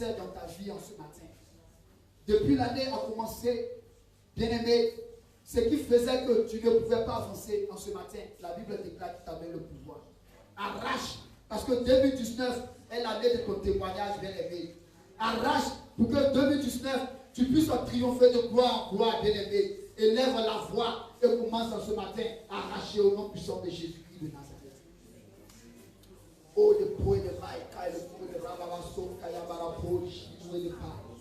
succès dans ta vie en ce matin. Depuis l'année a commencé, bien-aimé, ce qui faisait que tu ne pouvais pas avancer en ce matin, la Bible déclare que tu avais le pouvoir. Arrache, parce que 2019 est l'année de ton témoignage, bien-aimé. Arrache pour que 2019, tu puisses triompher de gloire en gloire, bien-aimé. Élève la voix et commence en ce matin à arracher au nom puissant de Jésus-Christ de Nazareth. Oh, le poids de Maïka et le poids de Rababasso, Kayabarabo, Chidoué de Pâques.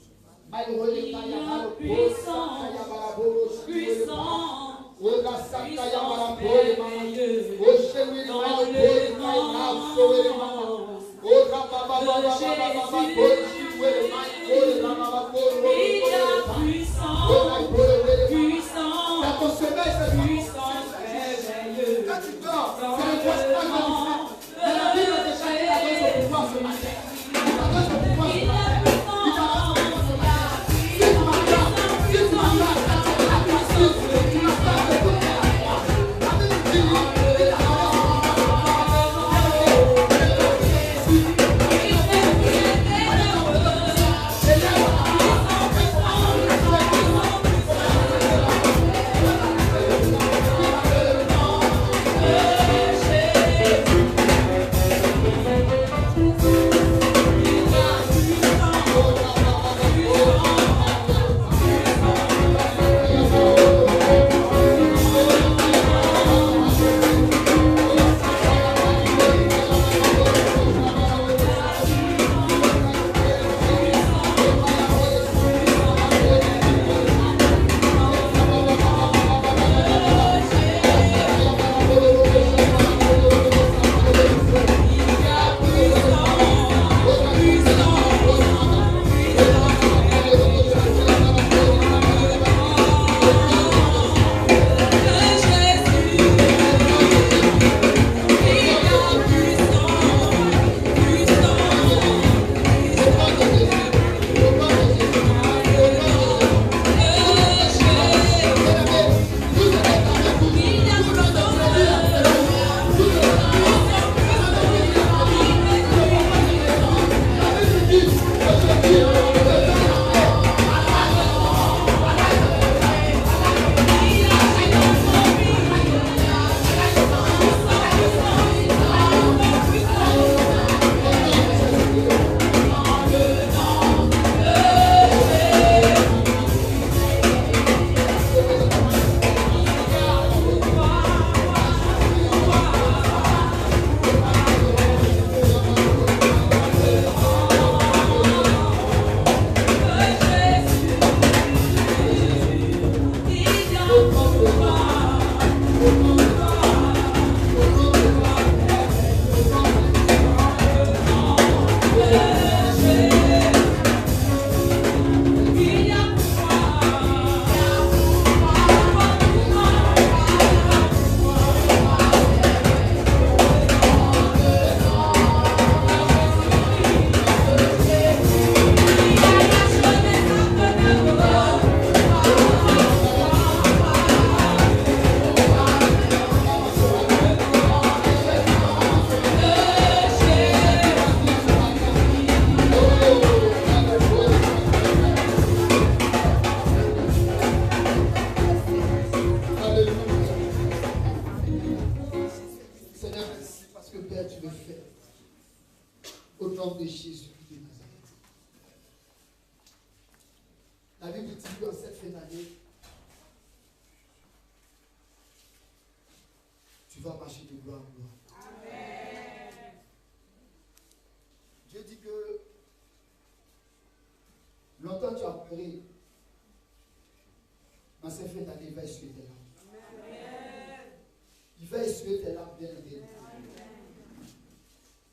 Puissant,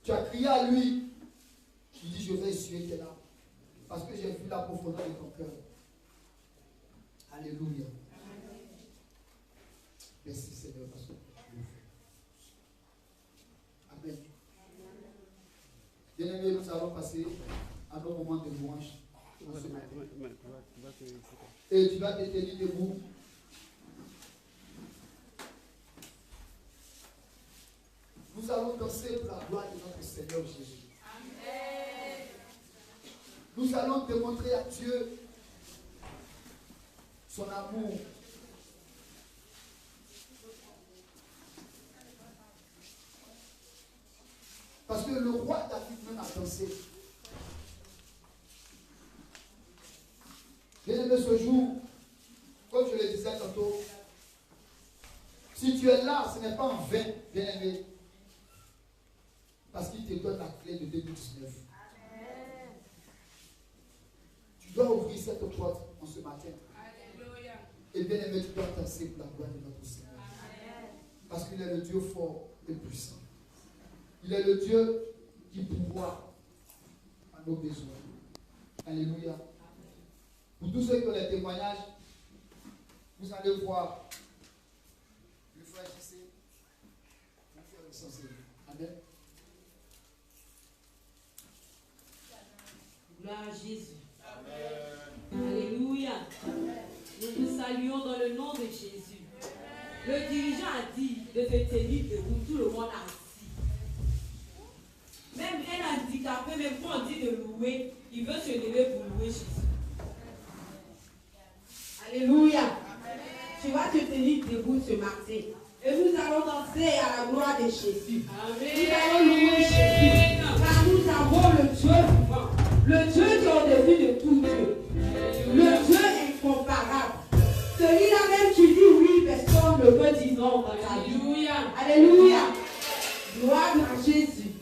Tu as crié à lui. Tu dis, je vais essuyer tes larmes. Parce que j'ai vu la profondeur de ton cœur. Alléluia. Merci Seigneur parce que tu le fais. Amen. Bien-aimés, nous allons passer à nos moments de louange. Et tu vas te tenir debout. Nous allons danser pour la gloire de notre Seigneur Jésus. Amen. Nous allons démontrer à Dieu son amour. Parce que le roi David même a dansé. Bien aimé, ce jour, comme je le disais tantôt, si tu es là, ce n'est pas en vain, bien aimé. Parce qu'il te donne la clé de 2019. Amen. Tu dois ouvrir cette porte en ce matin. Alléluia. Et bien aimé, tu dois danser pour la gloire de notre Seigneur. Amen. Parce qu'il est le Dieu fort et puissant. Il est le Dieu qui pourvoit à nos besoins. Alléluia. Pour tous ceux qui ont les témoignages, vous allez voir le frère JC pour faire le sens. Amen. Gloire à Jésus. Amen. Alléluia. Amen. Nous nous saluons dans le nom de Jésus. Le dirigeant a dit de se tenir debout, tout le monde a assis. Même un handicapé, même quand on dit de louer, il veut se lever pour louer Jésus. Alléluia. Amen. Tu vas te tenir debout ce matin. Et nous allons danser à la gloire de Jésus. Amen. Nous allons louer Jésus. Car nous avons le Dieu vivant. Le Dieu qui est au-dessus de tout Dieu. Le Dieu incomparable. Celui-là même qui dit oui, personne ne peut dire non dans ta vie. Alléluia. Alléluia. Gloire à Jésus.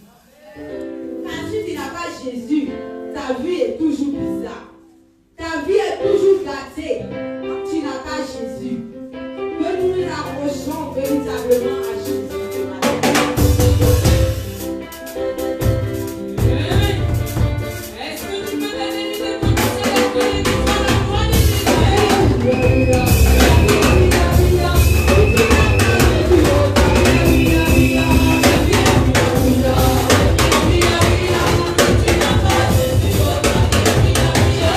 Car si tu n'as pas Jésus, ta vie est toujours bizarre. Ta vie est toujours gâtée. Tu n'as pas Jésus. Que nous nous approchons véritablement à Jésus ce matin. Est-ce que tu peux donner une démonstration de la gloire de Jésus? Yeah.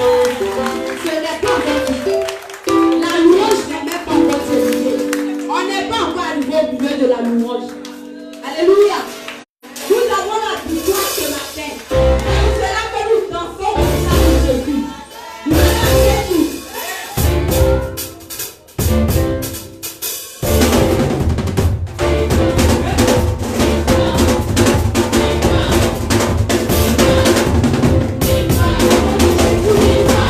Ce n'est pas encore. La louange n'est même pas encore terminée. On n'est pas encore arrivé au milieu de la louange. Alléluia. Nous avons la victoire ce matin. C'est cela que nous dansons au sein de Jésus. Nous allons tous. Thank you.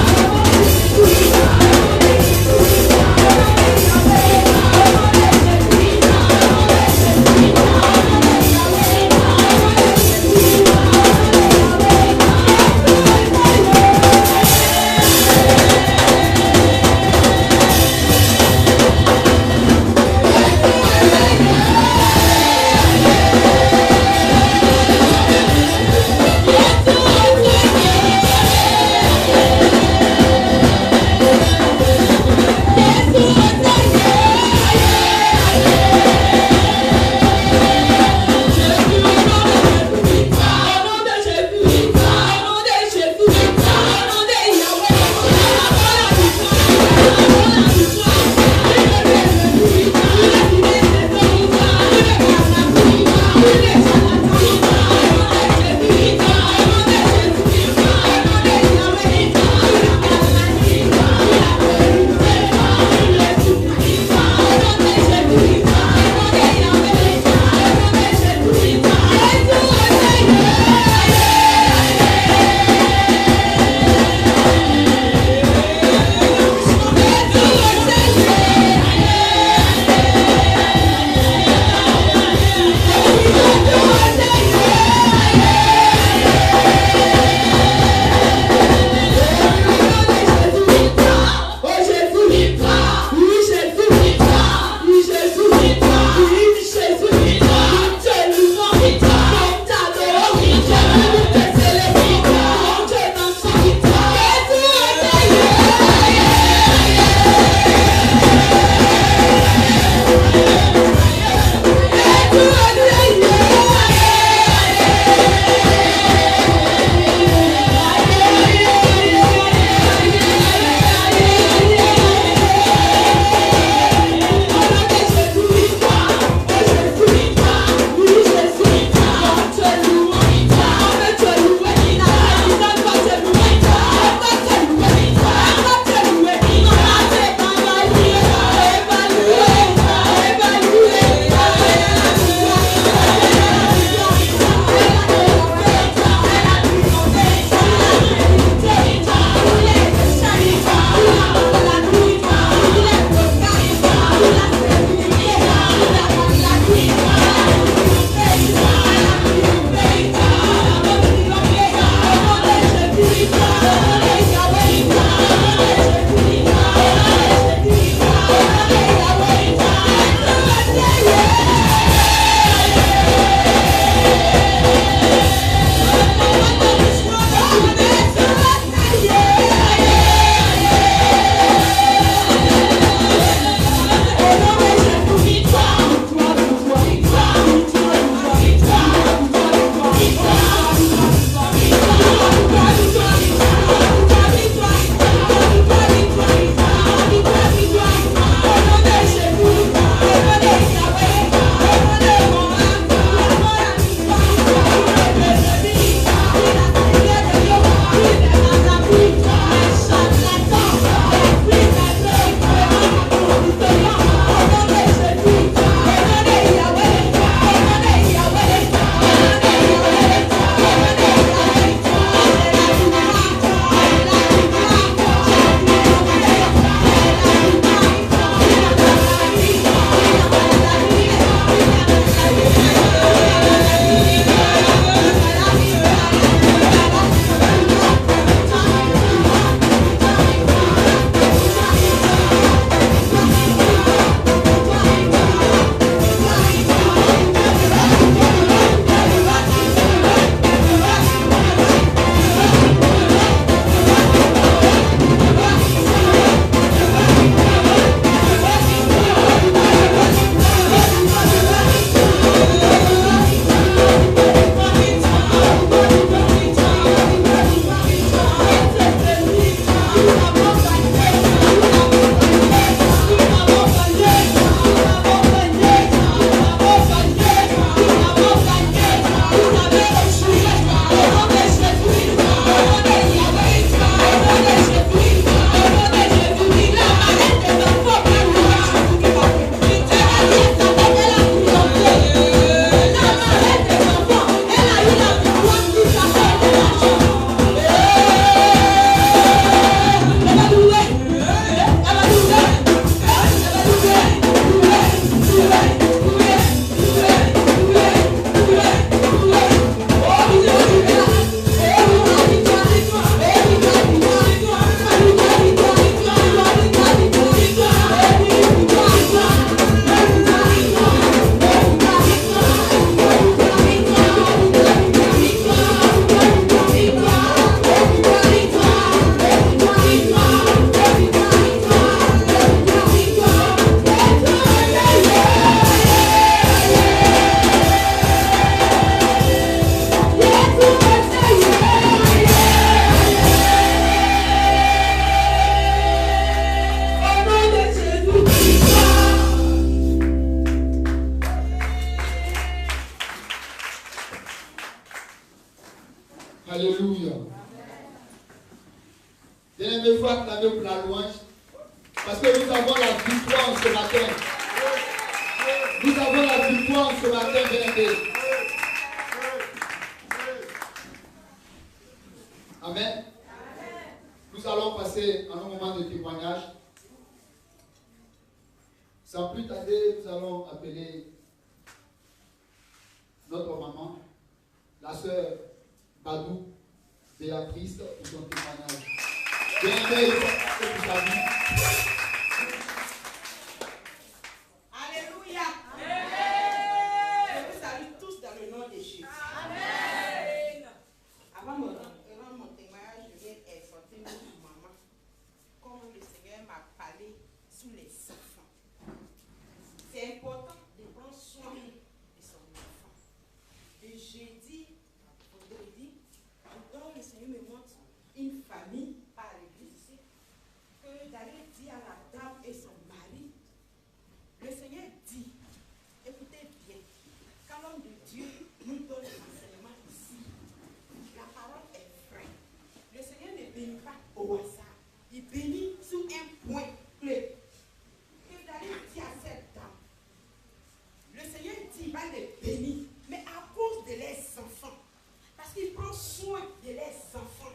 Bien-aimé, il faut acclamer pour la louange. Parce que nous avons la victoire ce matin. Nous avons la victoire ce matin, bien-aimé. Amen. Nous allons passer à un moment de témoignage. Sans plus tarder, nous allons appeler notre maman, la sœur Badou Béatrice, pour son témoignage. Bien-aimé, pour sa vie. Alléluia. Je vous salue tous dans le nom de Jésus. Amen. Avant de rendre mon témoignage, je vais exhorter notre maman. Comme le Seigneur m'a parlé sur les enfants. C'est important de prendre soin de son enfant. Et jeudi, vendredi, quand le Seigneur me montre une famille par l'église ici, que d'aller dire à la dame et son mari, le Seigneur dit, écoutez bien, quand l'homme de Dieu nous donne l'enseignement ici, la parole est vraie. Le Seigneur ne bénit pas au hasard. Il bénit sur un point clé. Que d'aller dire à cette dame, le Seigneur dit, il va les bénir, mais à cause de leurs enfants. Parce qu'il prend soin de leurs enfants.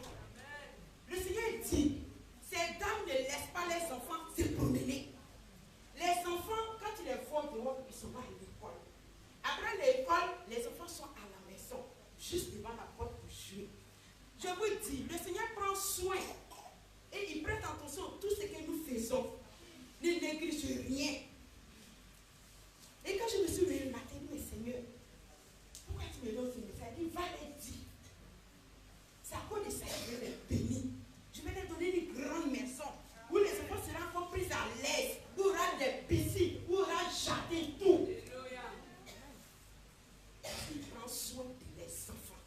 Le Seigneur dit, ces dames ne laissent pas les enfants se promener. Les enfants, quand ils les voient dehors, ils sont pas à l'école. Après l'école, les enfants sont à la maison, juste devant la porte pour jouer. Je vous dis, le Seigneur prend soin et il prête attention à tout ce que nous faisons. Ne néglige rien. Et quand je me suis réveillée le matin, je me dis, mais Seigneur, pourquoi tu me donnes ce message? Il va les dire. C'est à cause de ça que je vais les bénir. Je vais les donner une grande maison où les enfants seront encore pris à l'aise, où il y aura des piscines, où il y aura un jardin, tout. Il prend soin de les enfants.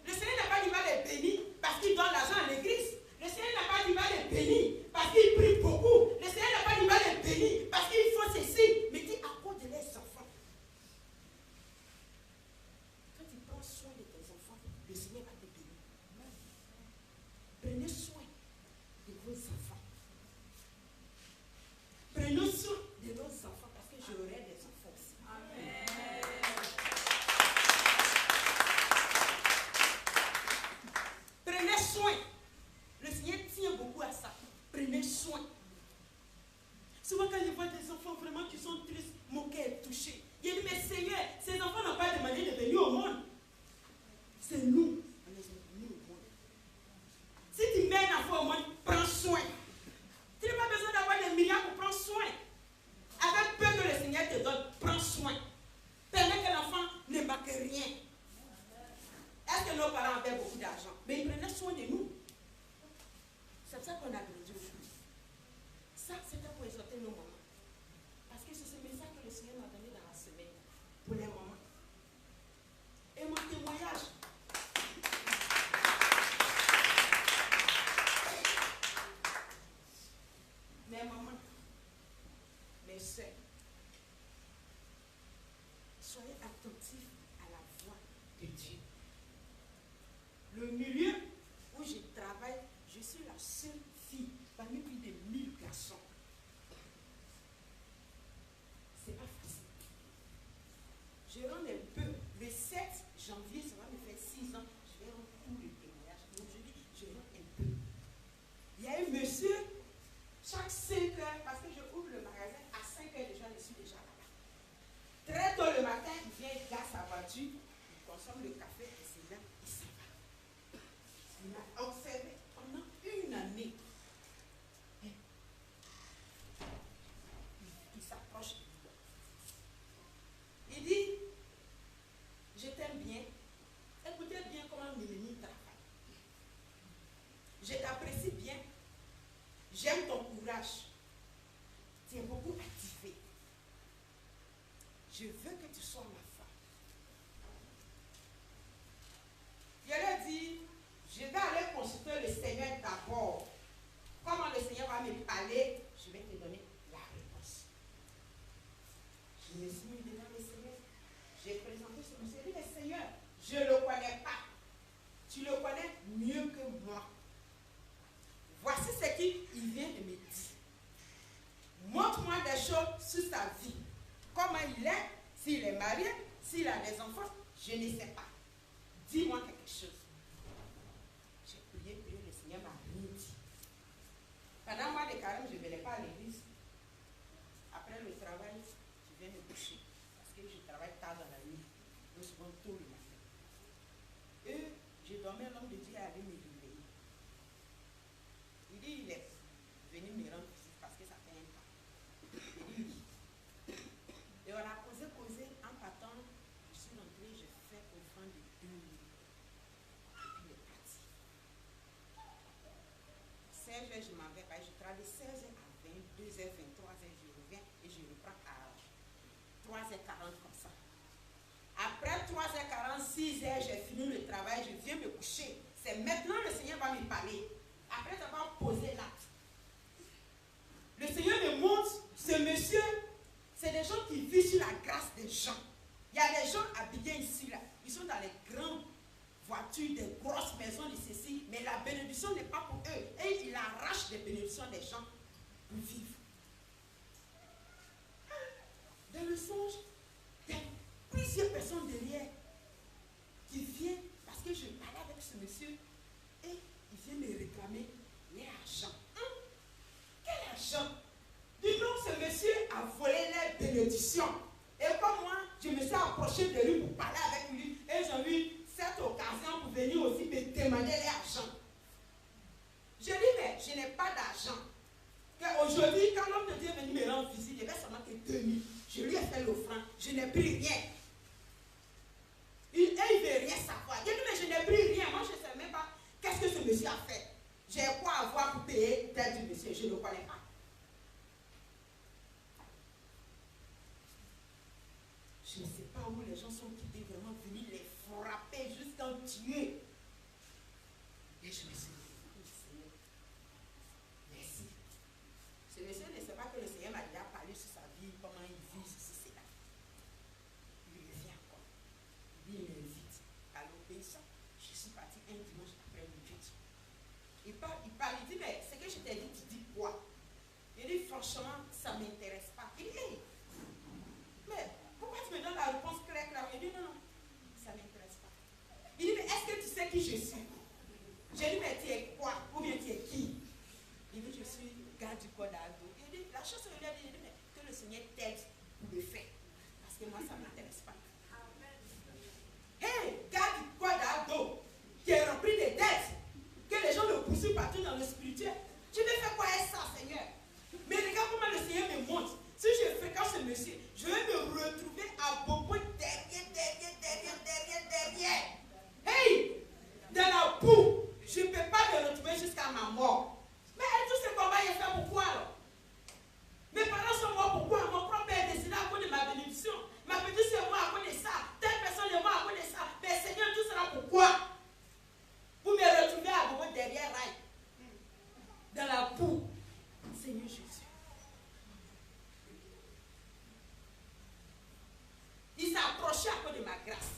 Le Seigneur n'a pas dit qu'il va les bénir parce qu'il donne l'argent à l'église. Le Seigneur n'a pas dit qu'il va les bénir parce qu'il prie beaucoup. Le Seigneur n'a pas dit qu'il va les bénir parce qu'il faut ceci. Mais dit à cause de leurs enfants. Quand tu prends soin de tes enfants, le Seigneur va te bénir. Prenez soin de vos enfants. Prenez soin de nos enfants parce que j'aurai des enfants aussi. Amen. Prenez soin. Le Seigneur tient beaucoup à ça. Prenez soin. Souvent quand je vois des enfants vraiment qui sont tristes, mon cœur est touché. Il dit, mais Seigneur, ces enfants n'ont pas demandé de venir au monde. C'est nous. On les a venus au monde. Si tu mets un enfant au monde, prends soin. Tu n'as pas besoin d'avoir des milliards pour prendre soin. Avec peu que le Seigneur te donne, prends soin. Permets que l'enfant ne manque rien. Est-ce que nos parents avaient beaucoup d'argent? Mais ils prenaient soin de nous. C'est ça qu'on a grandi aujourd'hui. Ça, c'était pour exhorter nos mamans. Parce que c'est ce message que le Seigneur m'a donné dans la semaine. Pour les mamans. Et mon témoignage. Mes mamans, mes soeurs, soyez attentifs à la voix de Dieu. Le milieu où je travaille, je suis la seule fille parmi plus de 1000 garçons. C'est pas facile. Je rentre un peu. Le 7 janvier, ça va me faire 6 ans. Je vais rendre tout le témoignage. Donc je dis, je rentre un peu. Il y a un monsieur, chaque 5 heures, parce que je ouvre le magasin, à 5 heures déjà, je suis déjà là-bas. Très tôt le matin, il vient, il garde sa voiture, il consomme le café, et c'est là, il s'en va. Il m'a observé pendant une année. Il s'approche de moi. Il dit, je t'aime bien. Écoutez bien comment Mélanie travaille. Je t'apprécie bien. J'aime ton courage. Tu es beaucoup activé. Je veux que tu sois ma femme. Je leur ai dit, je vais aller consulter le Seigneur d'abord. Comment le Seigneur va me parler, je vais te donner la réponse. Je me suis mis devant le Seigneur. J'ai présenté ce monsieur. J'ai dit, le Seigneur, je ne le connais pas. Tu le connais mieux que moi. Voici sur sa vie. Comment il est, s'il est marié, s'il a des enfants, je ne sais pas. Dis-moi quelque chose. J'ai prié, le Seigneur m'a rien dit. Pendant moi de carême, je ne venais pas à l'église. Après le travail, je viens me coucher. Parce que je travaille tard dans la nuit. Donc souvent tôt le matin. Et je dormais, l'homme de Dieu est allé me réveiller. Il dit, il est venu me rendre visite parce que ça fait un temps. Il dit oui. Et on a causé, en partant, je suis rentrée, je fais offrande de 2 minutes. Et puis il est parti. 16h, je m'en vais, je travaille de 16h à 20, 2h, 23h, je reviens et je reprends à 3h40 comme ça. Après 3h40, 6h, j'ai fini le travail, je viens me coucher. C'est maintenant le Seigneur va me parler. Après avoir posé l'acte. Le Seigneur me montre, ce monsieur, c'est des gens qui vivent sur la grâce des gens. Il y a des gens habillés ici, là. Ils sont dans les grandes voitures, des grosses maisons de ceci, mais la bénédiction n'est pas pour eux. Et il arrache les bénédictions des gens pour vivre. Dans le songe, il y a plusieurs personnes derrière qui viennent parce que je parlais avec ce monsieur et il vient me réclamer l'argent. Quel argent? Dis donc, ce monsieur a volé les bénédictions. Et comme moi, je me suis approché de lui pour parler avec lui et j'ai eu cette occasion pour venir aussi me demander l'argent. Je dis, mais je n'ai pas d'argent. Aujourd'hui, quand l'homme de Dieu est venu me rendre visite, il y avait seulement que 2000. Je lui ai fait l'offrande, je n'ai pris rien. Et il ne veut rien savoir. Il dit, mais je n'ai pris rien. Moi, je ne sais même pas qu'est-ce que ce monsieur a fait. J'ai quoi avoir pour payer tel du monsieur, je ne le connais pas. Je ne sais pas où les gens sont quittés, vraiment venus les frapper jusqu'à tuer. Et je me suis dit, Seigneur, merci. Ce monsieur ne sait pas que le Seigneur m'a déjà parlé sur sa vie, comment il vit, ceci, cela. Il revient encore. Il m'invite à l'obéissance. Je suis parti un dimanche après le culte. Il parle, il dit, mais ce que je t'ai dit, tu dis quoi? Il dit, franchement, ça ne m'intéresse pas. Il dit, hey, mais pourquoi tu me donnes la réponse claire? Il dit, non, ça ne m'intéresse pas. Il dit, mais est-ce que tu sais qui je suis? J'ai dit, mais tu es quoi? Ou bien tu es qui? Il dit, je suis garde du corps d'Ado. Il dit, la chose que je lui ai dit, mais que le Seigneur t'aide pour le faire. Parce que moi, ça ne m'intéresse pas. Hey, garde du corps d'Ado, qui est rempli de dettes, que les gens le poursuivent partout dans le spirituel. Je vais faire quoi avec ça, Seigneur? Mais regarde comment le Seigneur me montre. Si je fréquente ce monsieur, je vais me retrouver à beaucoup derrière. Hey! Dans la boue, je ne peux pas me retrouver jusqu'à ma mort. Mais tout ce combat, il est fait pourquoi alors? Mes parents sont morts pourquoi? Mon propre père est décédé à cause de ma bénédiction. Ma petite soeur est morte à cause de ça. Telle personne est morte à cause de ça. Mais Seigneur, tout cela pourquoi? Vous me retrouvez à beaucoup derrière rail. Dans la boue. Seigneur Jésus. Il s'est approché à cause de ma grâce.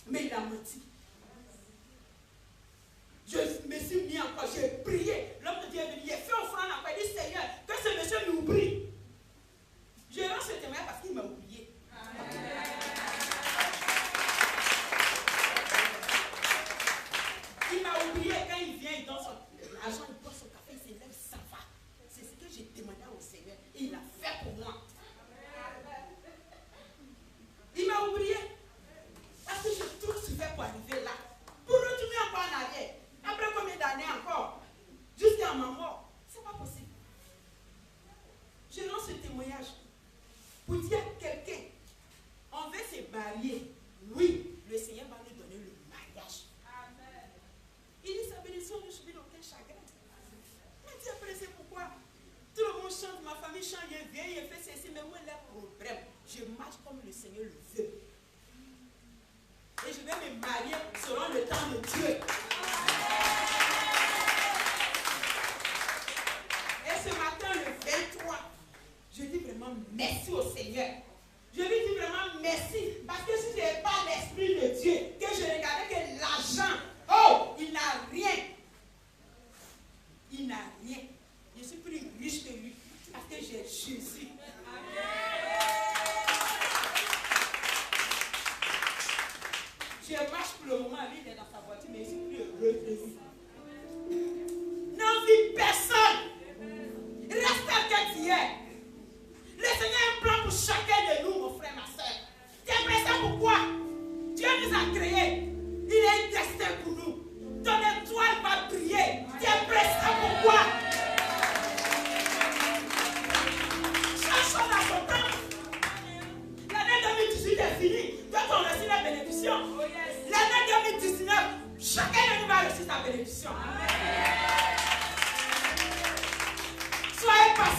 Mais il a menti. Je me suis mis encore, j'ai prié. L'homme de Dieu est venu, il a fait offrande encore. Il dit, Seigneur, que ce monsieur m'oublie. Je rends ce témoignage parce qu'il m'a oublié. Il m'a oublié quand il vient, il donne son argent, il boit son café, il s'élève, ça va. C'est ce que j'ai demandé au Seigneur. Et il l'a fait pour moi. Il m'a oublié. Parce que j'ai tout fait pour arriver là. Pour retourner encore en arrière. Après combien d'années encore? Jusqu'à ma mort. C'est pas possible. Je lance ce témoignage pour dire à quelqu'un, on veut se marier. Oui, le Seigneur va nous donner le mariage. Amen. Il dit sa bénédiction ne subit aucun chagrin. Mais Dieu après c'est pourquoi tout le monde chante, ma famille chante, il vient, il fait ceci, mais moi il a un problème. Je marche comme le Seigneur le veut. Et je vais me marier selon le temps de Dieu. Et ce matin, le 23, je dis vraiment merci au Seigneur. Je lui dis vraiment merci. Parce que si je n'ai pas l'Esprit de Dieu, que je regardais que l'argent, oh, il n'a rien. Il n'a rien. Je suis plus riche que lui. Parce que j'ai Jésus. Amen.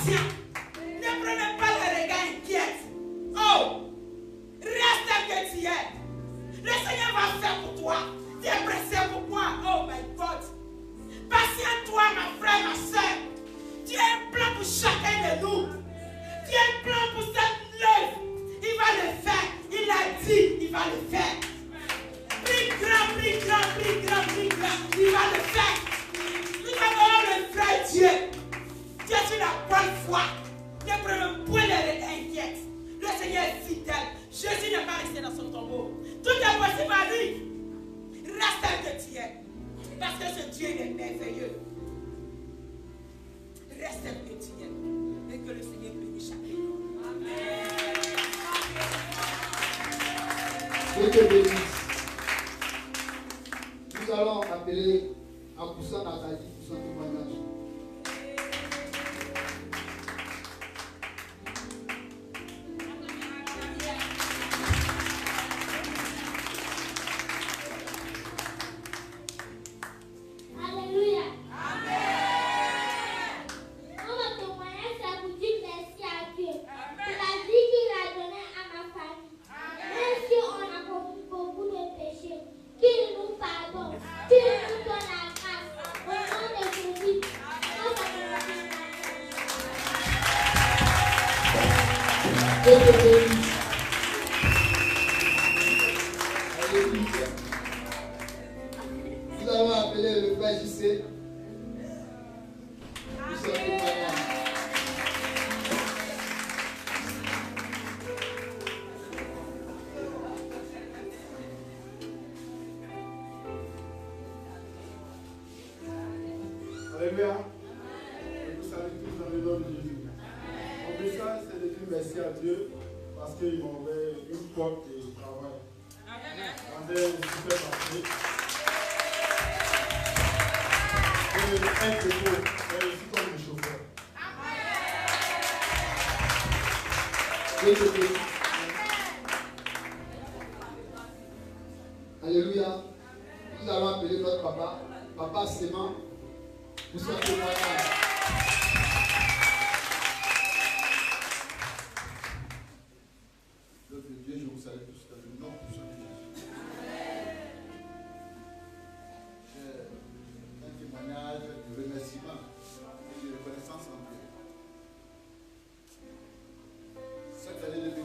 patient. Ne prenez pas le regard inquiet. Oh, reste tel que tu es. Le Seigneur va faire pour toi. Tu es pressé pour moi. Oh my God. Patiente-toi, ma frère, ma soeur. Tu as un plan pour chacun de nous. Tu as un plan pour cette œuvre. Il va le faire. Il a dit, il va le faire. Plus grand, plus grand, plus grand, plus grand. Il va le faire. Nous avons le vrai Dieu. Dieu est la bonne foi. Ne prenons point les inquiètes. Le Seigneur est fidèle. Jésus n'est pas resté dans son tombeau. Tout est possible à lui. Reste tel que tu es. Parce que ce Dieu il est merveilleux. Reste tel que tu es. Et que le Seigneur bénisse chacun. Amen. Dieu te bénisse. Nous allons appeler Aboussa Nathalie pour son témoignage. Nous allons appeler le frère JC. Alléluia. Je vous salue tous dans le nom de Jésus. Mon message, c'est de dire merci à Dieu parce qu'il m'a ouvert une porte de travail. Pendant une super marché. Et un dépôt, et aussi comme le chauffeur. Alléluia. Nous allons appeler notre papa, Papa Séman, pour son témoignage. Dieu, je vous salue tous dans le nom de Jésus. J'ai un témoignage de remerciement et de reconnaissance en Dieu. Cette année 2018,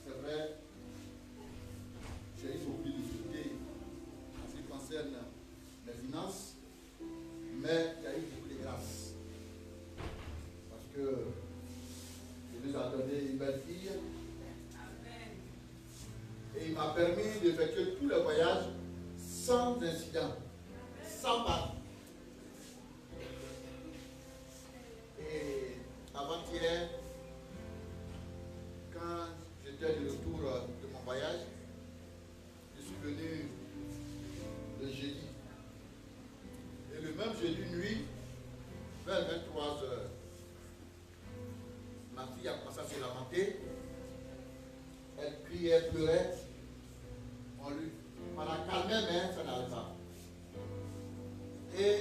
c'est vrai, j'ai eu beaucoup de difficultés en ce qui concerne les finances, mais il y a eu beaucoup de grâce. Parce que il nous a donné une belle fille. Et il m'a permis d'effectuer tous les voyages sans incident, sans panne. Et avant-hier, quand j'étais de retour de mon voyage, je suis venu le jeudi. Et le même jeudi nuit, vers 23h, ma fille a commencé à se lamenter. Elle criait, elle pleurait. On la calmait, mais ça n'allait pas. Et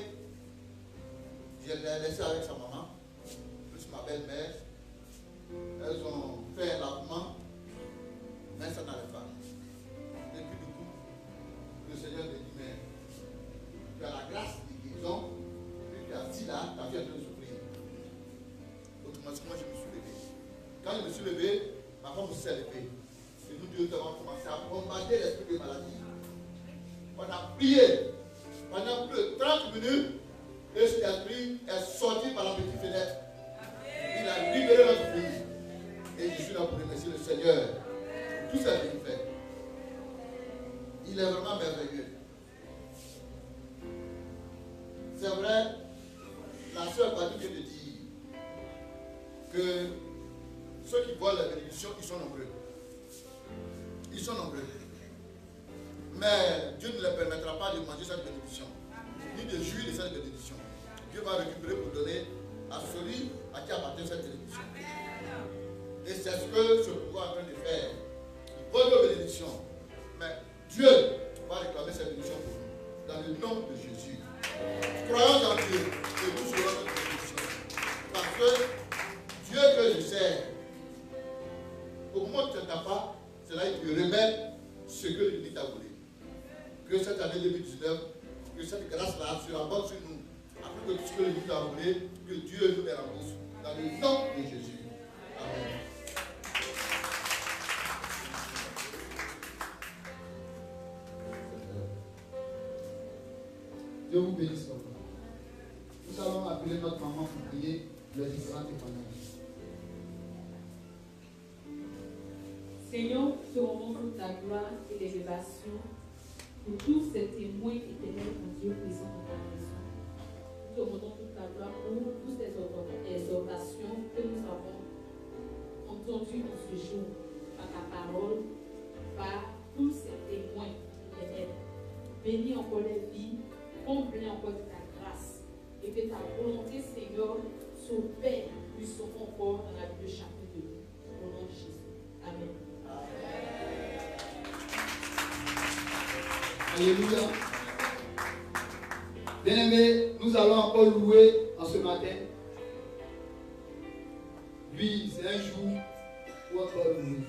je l'ai laissée avec sa maman, plus ma belle-mère. Elles ont fait un lavement, mais ça n'allait pas. Et puis du coup, le Seigneur me dit, mais tu as la grâce de guérison, et puis tu as assis là, ta fille est en train de souffrir. Automatiquement, je me suis levé. Quand je me suis levé, ma femme aussi s'est levée. Et nous deux avons commencé à bombarder l'esprit de maladie. On a prié pendant plus de 30 minutes et cet esprit est sorti par la petite fenêtre. Il a libéré notre fille. Et je suis là pour remercier le Seigneur pour tout ce qu'il fait. Il est vraiment merveilleux. C'est vrai, la sœur Badou vient de dire que ceux qui voient la bénédiction, ils sont nombreux. Ils sont nombreux. Mais Dieu ne leur permettra pas de manger cette bénédiction, ni de jouir de cette bénédiction. Dieu va récupérer pour donner à celui à qui appartient cette bénédiction. Et c'est ce que ce pouvoir est en train de faire. Il vole nos bénédictions. Mais Dieu va réclamer cette bénédiction pour nous. Dans le nom de Jésus. Croyons en Dieu et nous serons que cette grâce-là se rabatte sur nous. Afin que tout ce que nous a voulu, que Dieu nous les rembourse. Dans le nom de Jésus. Amen. Dieu vous bénisse. Nous allons appeler notre maman pour prier le différent témoignage. Seigneur, te rendons toute ta gloire et l'élévation pour tous ces témoins éternels en Dieu présents dans ta maison. Nous te rendons toute ta gloire pour toutes ces exhortations que nous avons entendues en ce jour, par ta parole, par tous ces témoins éternels. Bénis encore les vies, comble encore de ta grâce et que ta volonté, Seigneur, s'opère plus encore dans la vie de chacun de nous. Au nom de Jésus. Amen. Alléluia. Bien-aimés, nous allons encore louer en ce matin. Oui, c'est un jour où encore louer.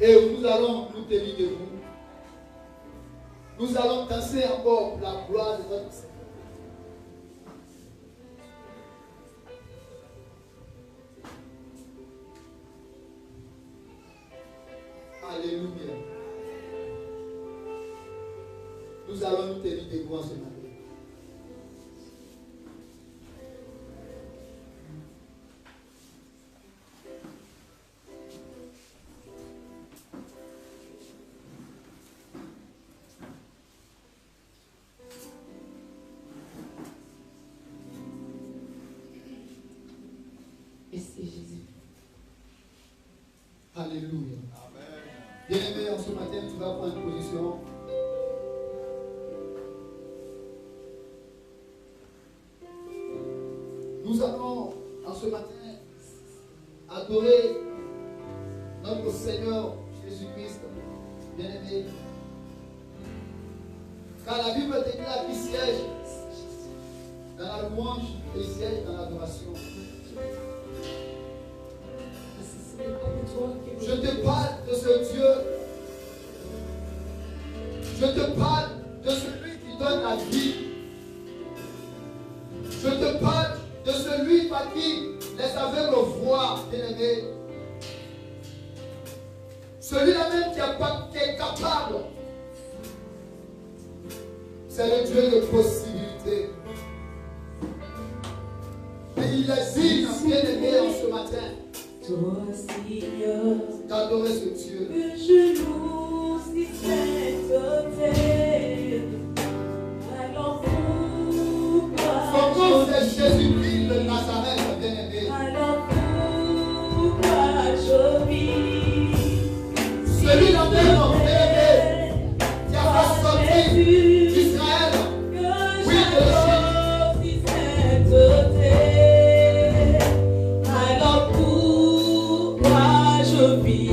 Et nous allons nous tenir debout. Nous allons danser encore pour la gloire de notre Seigneur. Alléluia. Nous allons nous tenir debout en ce matin. Merci Jésus. Alléluia. Bien-aimé, en ce matin, tu vas prendre position. Nous allons, en ce matin, adorer notre Seigneur Jésus-Christ, bien-aimé. Car la Bible déclare qu'il siège dans la louange et il siège dans l'adoration. Je te parle de ce Dieu. Je te parle de celui qui donne la vie. Je te parle de celui par qui les aveugles voient, bien-aimé. Celui-là même qui est capable. C'est le Dieu de possibilités. Et il est digne, bien-aimé, en ce matin. Toi, Seigneur, d'adorer ce Dieu. Que je loue si sainteté. Alors pourquoi son nom c'est Jésus-Christ de Nazareth, bien-aimé. Alors pourquoi je vis celui-là même, bien-aimé, qui a fait sortir d'Israël. Oui, de si sainteté. Alors pourquoi je vis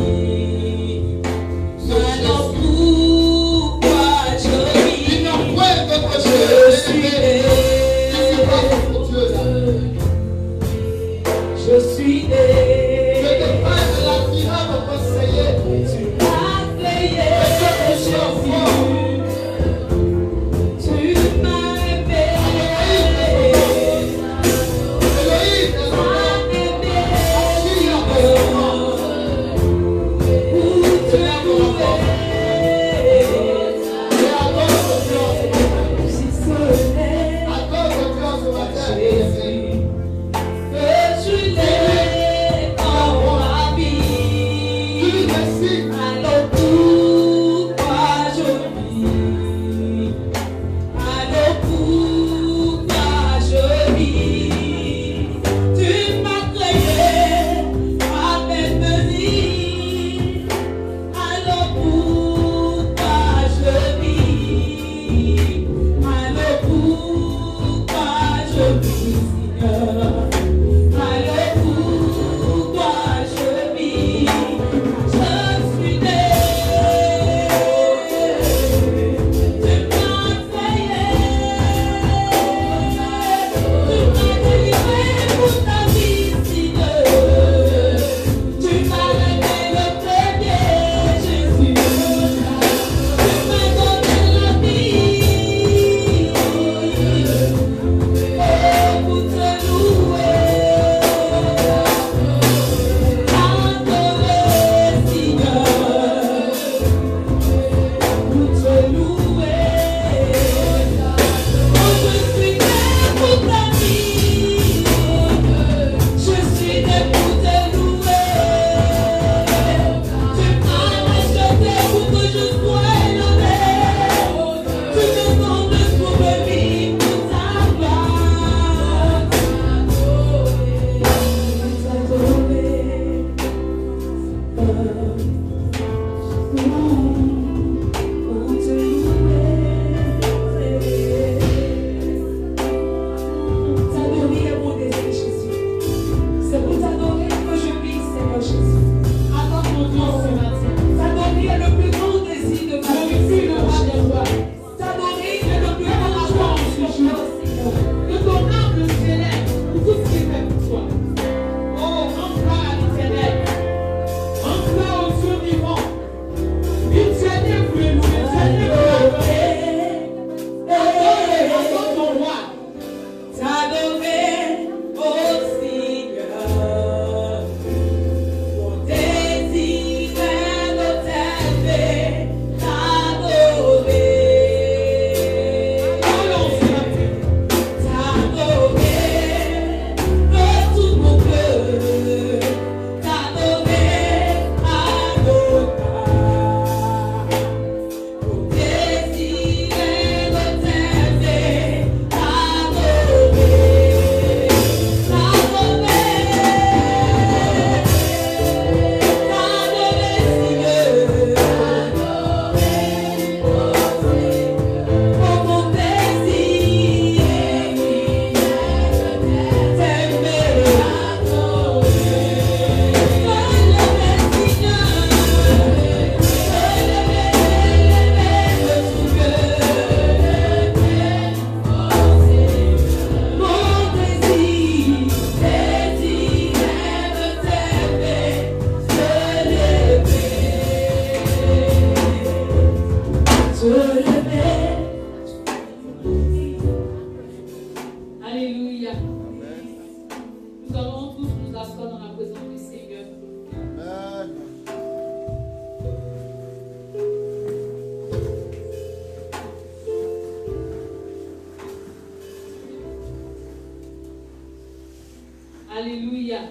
Alléluia.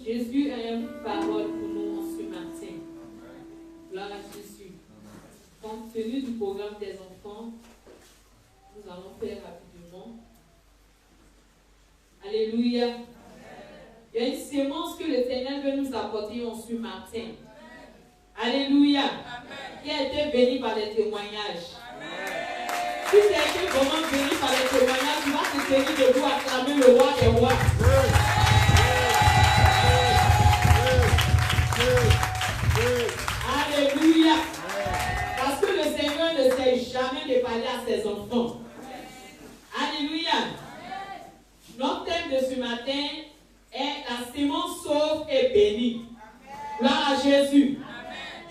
Jésus a une parole pour nous en ce matin. Gloire à Jésus. Compte tenu du programme des enfants, nous allons faire rapidement. Alléluia. Il y a une sémence que l'Éternel veut nous apporter en ce matin. Alléluia. Qui a été béni par les témoignages. Si tu as été vraiment béni par les témoignages, tu vas te tenir debout à acclamer le roi des rois. Alléluia. Parce que le Seigneur ne sait jamais de parler à ses enfants. Alléluia. Notre thème de ce matin est la sémence sauve et bénie. Gloire à Jésus.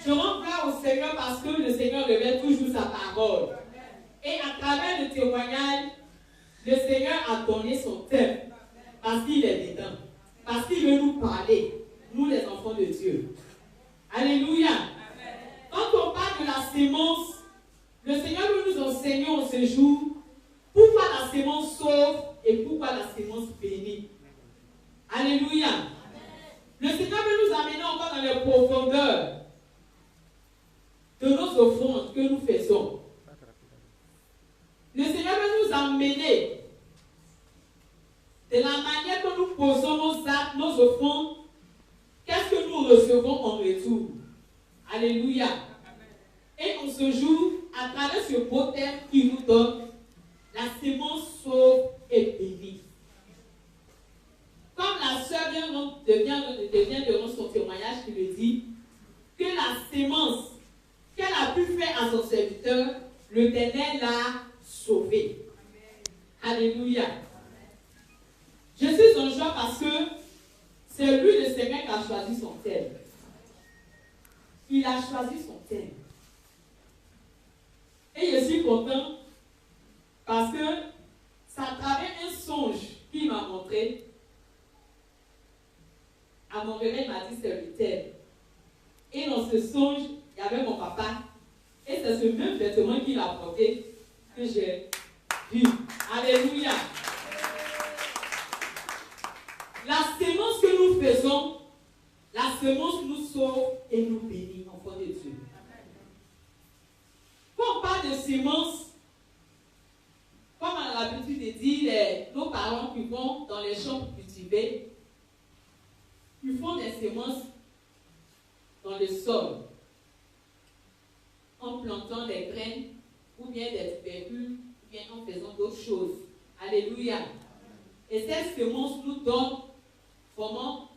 Je rends gloire au Seigneur parce que le Seigneur révèle toujours sa parole. Et à travers le témoignage, le Seigneur a donné son thème parce qu'il est dedans. Parce qu'il veut nous parler, nous les enfants de Dieu. Alléluia. Quand on parle de la sémence, le Seigneur veut nous enseigner en ce jour pourquoi la sémence sauve et pourquoi la sémence bénit. Alléluia. Le Seigneur veut nous amener encore dans les profondeurs de nos offrandes que nous faisons. Le Seigneur veut nous amener de la manière que nous posons nos actes, nos offrandes. Qu'est-ce que nous recevons en retour? Alléluia. Et en ce jour, à travers ce beau thème qu'il nous donne, la sémence sauve et bénit. Comme la sœur vient de rendre son témoignage qui le dit, que la sémence qu'elle a pu faire à son serviteur, l'Éternel l'a sauvé. Alléluia. Je suis en joie parce que c'est lui le Seigneur qui a choisi son thème. Il a choisi son thème. Et je suis content parce que c'est à travers un songe qu'il m'a montré. À mon réveil, il m'a dit c'est le thème. Et dans ce songe, il y avait mon papa. Et c'est ce même vêtement qu'il a porté que j'ai vu. Alléluia. La sémence que nous faisons, la sémence nous sauve et nous bénit, enfants de Dieu. Quand on parle de sémence, comme on a l'habitude de dire, nos parents qui vont dans les champs pour cultiver, ils font des sémences dans le sol, en plantant des graines, ou bien des tubercules, ou bien en faisant d'autres choses. Alléluia. Et cette sémence nous donne vraiment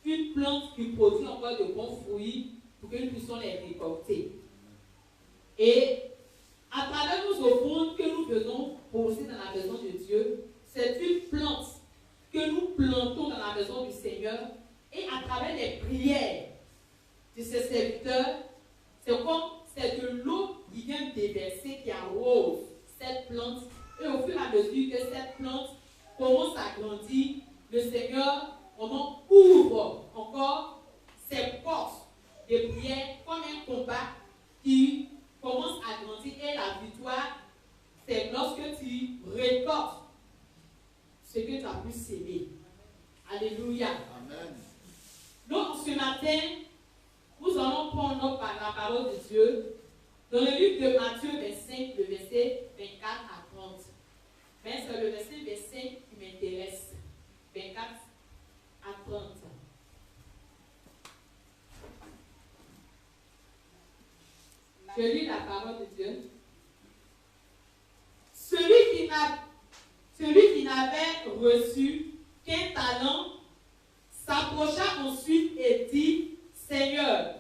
une plante qui produit encore de bons fruits pour que nous puissions les récolter. Et à travers nos offrandes que nous faisons poser dans la maison de Dieu, c'est une plante que nous plantons dans la maison du Seigneur. Et à travers les prières de ses serviteurs, c'est comme c'est de l'eau qui vient déverser, qui arrose cette plante. Et au fur et à mesure que cette plante commence à grandir, le Seigneur vraiment ouvre encore ses portes de prière comme un combat qui commence à grandir. Et la victoire, c'est lorsque tu récoltes ce que tu as pu s'aimer. Alléluia. Amen. Donc ce matin, nous allons prendre la parole de Dieu dans le livre de Matthieu 25, le verset 24 à 30. Mais c'est le verset 25 qui m'intéresse. 24 à 30. Je lis la parole de Dieu. Celui qui n'avait reçu qu'un talent s'approcha ensuite et dit, Seigneur,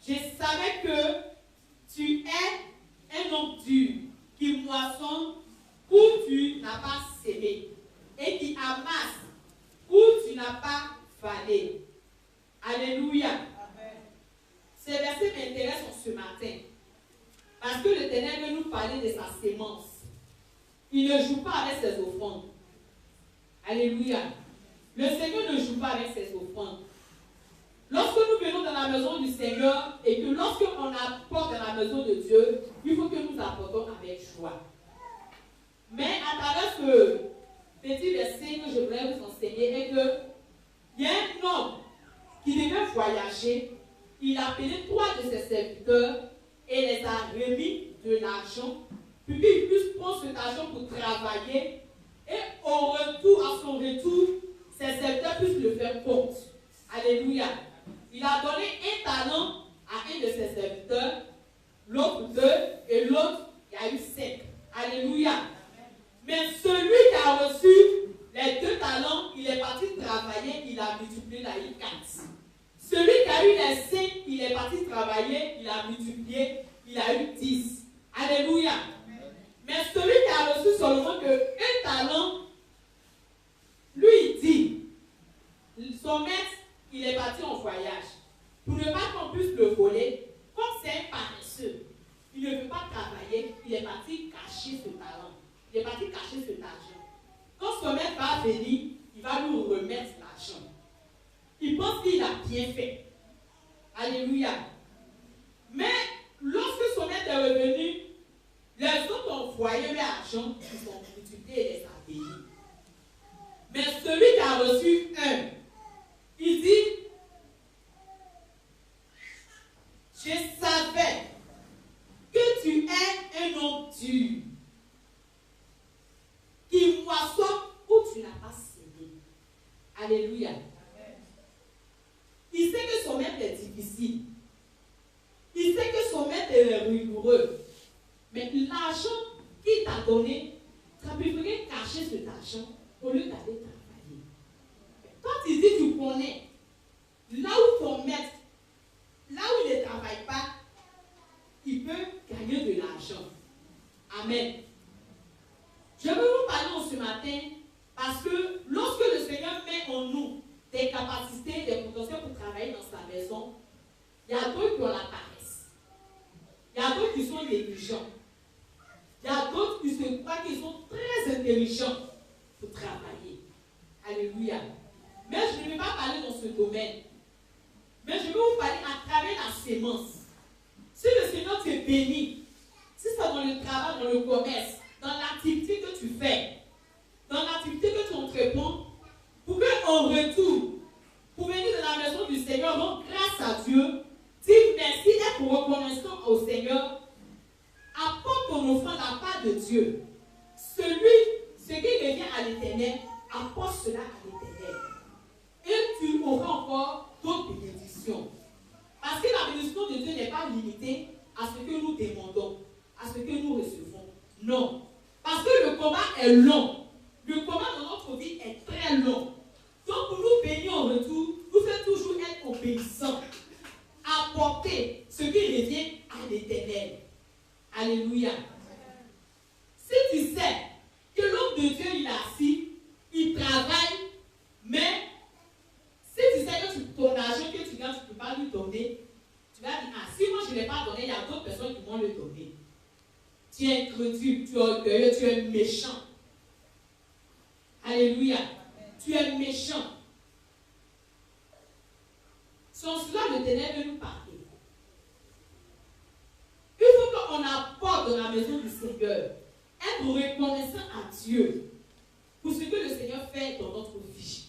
je savais que tu es un homme dur qui moissonne où tu n'as pas sémé et qui amasse où tu n'as pas fallé. Alléluia. Amen. Ce verset m'intéresse ce matin parce que l'Éternel veut nous parler de sa sémence. Il ne joue pas avec ses offrandes. Alléluia. Le Seigneur ne joue pas avec ses offrandes. Lorsque nous venons dans la maison du Seigneur et que lorsqu'on apporte dans la maison de Dieu, il faut que nous apportons avec joie. Mais à travers petit verset que je voudrais vous enseigner est que il y a un homme qui devait voyager. Il a appelé 3 de ses serviteurs et les a remis de l'argent pour qu'ils puissent prendre cet argent pour travailler et au retour, à son retour, ses serviteurs puissent le faire compte. Alléluia. Il a donné un talent à un de ses serviteurs, l'autre 2 et l'autre, il y a eu 5. Alléluia. Mais celui qui a reçu les 2 talents, il est parti travailler, il a multiplié, il a eu 4. Celui qui a eu les 5, il est parti travailler, il a multiplié, il a eu 10. Alléluia. Mais celui qui a reçu seulement un talent, lui il dit, son maître, il est parti en voyage. Pour ne pas qu'on puisse le voler, comme c'est un paresseux, il ne veut pas travailler, il est parti cacher ce talent. Il est parti cacher cet argent. Quand son maître va venir, il va lui remettre l'argent. Il pense qu'il a bien fait. Alléluia. Mais lorsque son maître est revenu, les autres ont envoyé l'argent, ils ont multiplié et les a bénis. Mais celui qui a reçu un, il dit, je savais que tu es un homme dur, qui moissonne où tu n'as pas semé. Alléluia. Il sait que son maître est difficile. Il sait que son maître est rigoureux. Mais l'argent qu'il t'a donné, tu as préféré cacher cet argent au lieu d'aller travailler. Quand il dit tu connais, là où ton maître, là où il ne travaille pas, il peut gagner de l'argent. Amen. Je veux vous parler ce matin parce que lorsque le Seigneur met en nous des capacités, des potentiels pour travailler dans sa maison, il y a d'autres qui ont la paresse. Il y a d'autres qui sont négligents. Il y a d'autres qui se croient qu'ils sont très intelligents pour travailler. Alléluia. Mais je ne vais pas parler dans ce domaine. Mais je vais vous parler à travers la sémence. Si le Seigneur te bénit, si c'est dans le travail, dans le commerce, dans l'activité que tu fais, dans l'activité que tu entreprends, pour qu'en retour, pour venir de la maison du Seigneur, rendre grâce à Dieu, dis merci et pour reconnaissant au Seigneur, apporte ton offrande à la part de Dieu. Ce qui revient à l'Éternel, apporte cela à l'Éternel. Et tu auras encore d'autres bénédictions. Parce que la bénédiction de Dieu n'est pas limitée à ce que nous demandons, à ce que nous recevons. Non. Parce que le combat est long. Le combat dans notre vie est très long. Donc pour nous bénir en retour, nous devons toujours être obéissants. Apporter ce qui revient à l'Éternel. Alléluia. Si tu sais que l'homme de Dieu il est assis, il travaille, mais si tu sais que ton argent que tu gagnes, tu ne peux pas lui donner, tu vas dire, ah, si moi je ne l'ai pas donné, il y a d'autres personnes qui vont le donner. Tu es incrédule, tu es orgueilleux, tu es méchant. Alléluia. Tu es méchant. Sans cela, l'Éternel veut nous parler. Il faut qu'on apporte dans la maison du Seigneur, être reconnaissant à Dieu pour ce que le Seigneur fait dans notre vie.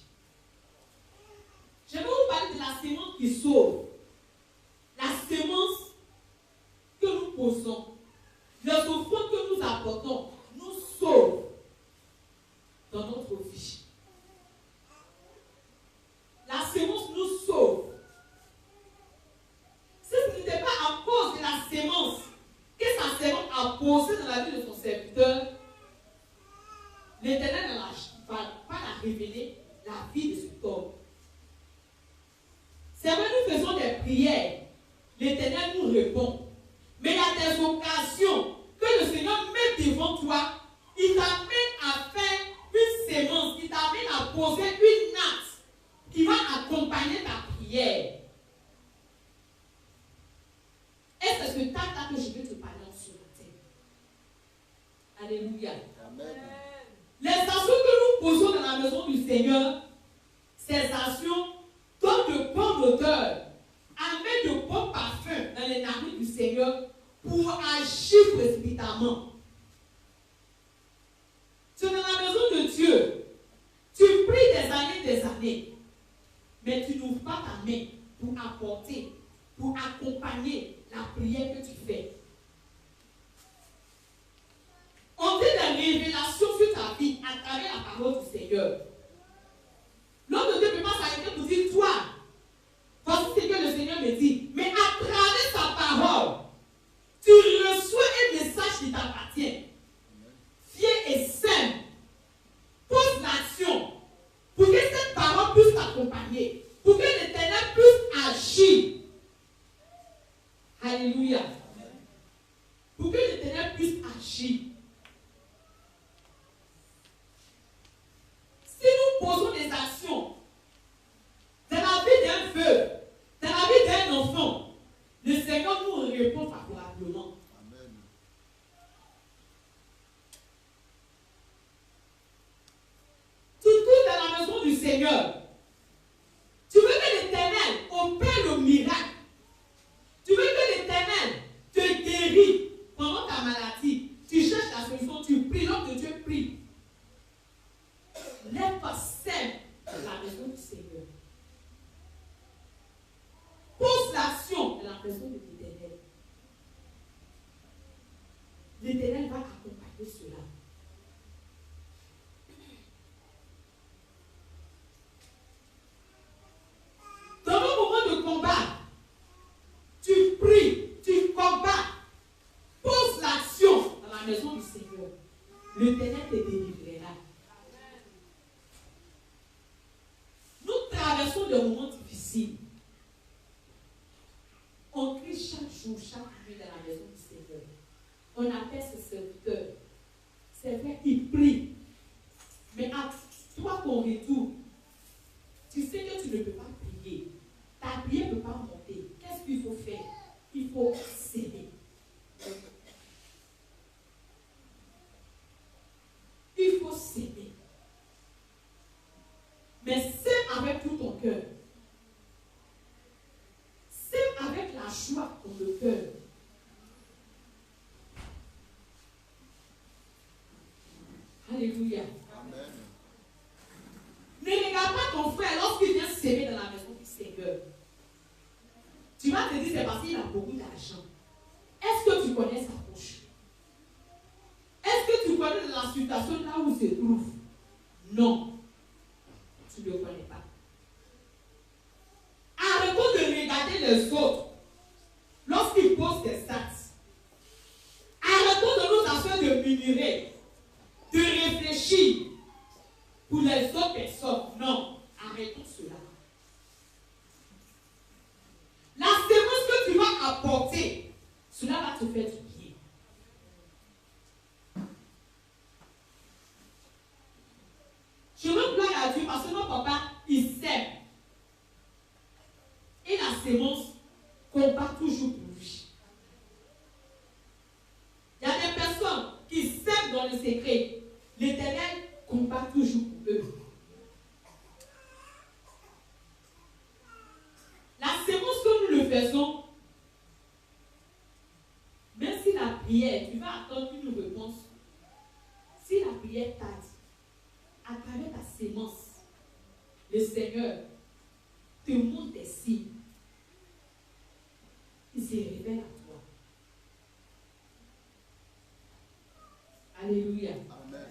Je vais vous parler de la sémence qui sauve. La sémence que nous posons, les offrandes que nous apportons, nous sauvent dans notre vie. La sémence nous sauve. Si ce n'était pas à cause de la sémence que sa sémence a posé dans la vie de son serviteur, l'Éternel ne va pas la révéler la vie de cet homme. C'est vrai, nous faisons des prières. L'Éternel nous répond. Mais il y a des occasions que le Seigneur met devant toi. Il t'amène à faire une sémence. Il t'amène à poser une natte qui va accompagner ta prière. Et c'est ce temps-là que je veux te parler en ce matin. Alléluia. Amen. Les actions que nous posons dans la maison du Seigneur, ces actions donnent de bonnes odeurs, amènent de bons parfums dans les narines du Seigneur pour agir précipitamment. C'est dans la maison de Dieu parler, mais tu n'ouvres pas ta main pour apporter, pour accompagner la prière que tu fais. On dit des révélations sur ta vie à travers la parole du Seigneur. L'homme de Dieu ne peut pas s'arrêter pour dire, toi, voici ce que le Seigneur me dit. Mais à travers sa parole, tu reçois un message qui t'appartient. Fier et simple. Pose l'action pour que cette parole puisse t'accompagner, pour que l'Éternel puisse agir. Alléluia. Pour que l'Éternel puisse agir. Si nous posons des actions dans la vie d'un veuve, dans la vie d'un enfant, le Seigneur nous répond favorablement. Amen. Tu tournes dans la maison du Seigneur. Tu veux que l'Éternel opère le miracle. Tu veux que l'Éternel te guérisse pendant ta maladie. Tu cherches la solution, tu pries, l'homme de Dieu prie. Lève-toi simple dans la maison du Seigneur. Pose l'action dans la maison de l'Éternel. L'Éternel va accompagner cela. Dans le moment de combat, tu pries, tu combats. Pose l'action dans la maison du Seigneur. L'Éternel te délivrera. Nous traversons des moments difficiles. On crie chaque jour, chaque nuit dans la maison du Seigneur. On appelle ses serviteurs. C'est vrai, ils prient. Mais à toi ton retour, tu sais que tu ne peux pas prier. Ta prière ne peut pas monter. Qu'est-ce qu'il faut faire? Il faut s'aimer. Il faut s'aimer. Mais c'est avec tout ton cœur. C'est avec la joie dans le cœur. Alléluia. Amen. Ne regarde pas ton frère lorsqu'il vient s'aimer dans la maison du Seigneur. Tu vas te dire c'est parce qu'il a beaucoup d'argent. Est-ce que tu connais sa poche? Est-ce que tu connais la situation là où il se trouve? Non. Tu ne le connais pas. Arrêtons de regarder les autres lorsqu'ils posent des actes. Arrêtons de nous assurer de murmurer, de réfléchir pour les autres personnes. Non, arrêtons cela. La sémence que tu vas apporter, cela va te faire du bien. Je veux gloire à Dieu parce que notre papa, il sème. Et la sémence combat toujours pour lui. Il y a des personnes qui sèment dans le secret. L'Éternel combat toujours pour eux. La sémence que nous le faisons, même si la prière, tu vas attendre une réponse. Si la prière tarde, à travers ta sémence, le Seigneur te montre des signes. Il se révèle à toi. Alléluia. Amen.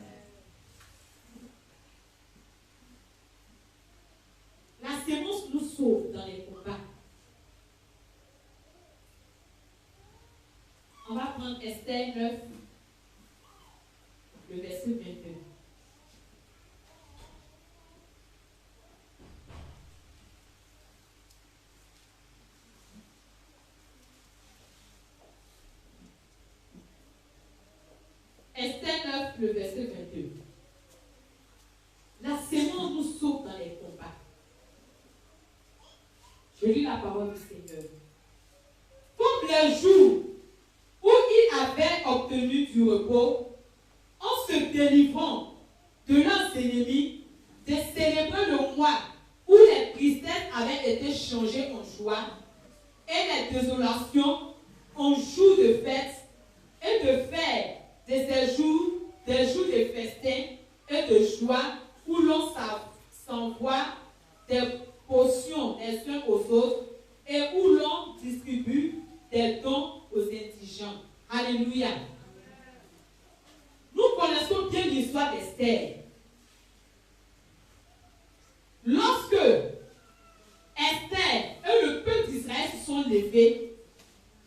La sémence nous sauve dans les combats. On va prendre Esther 9, le verset 22. Esther 9, le verset 22. La sémence nous sauve dans les combats. Je lis la parole du Seigneur. Comme les jours où ils avaient obtenu du repos, en se délivrant de leurs ennemis, de célébrer le mois où les tristesses avaient été changées en joie et les désolations en jours de fête, et de faire de ces jours des jours de festin et de joie où l'on s'envoie l'histoire d'Esther. Lorsque Esther et le peuple d'Israël se sont levés,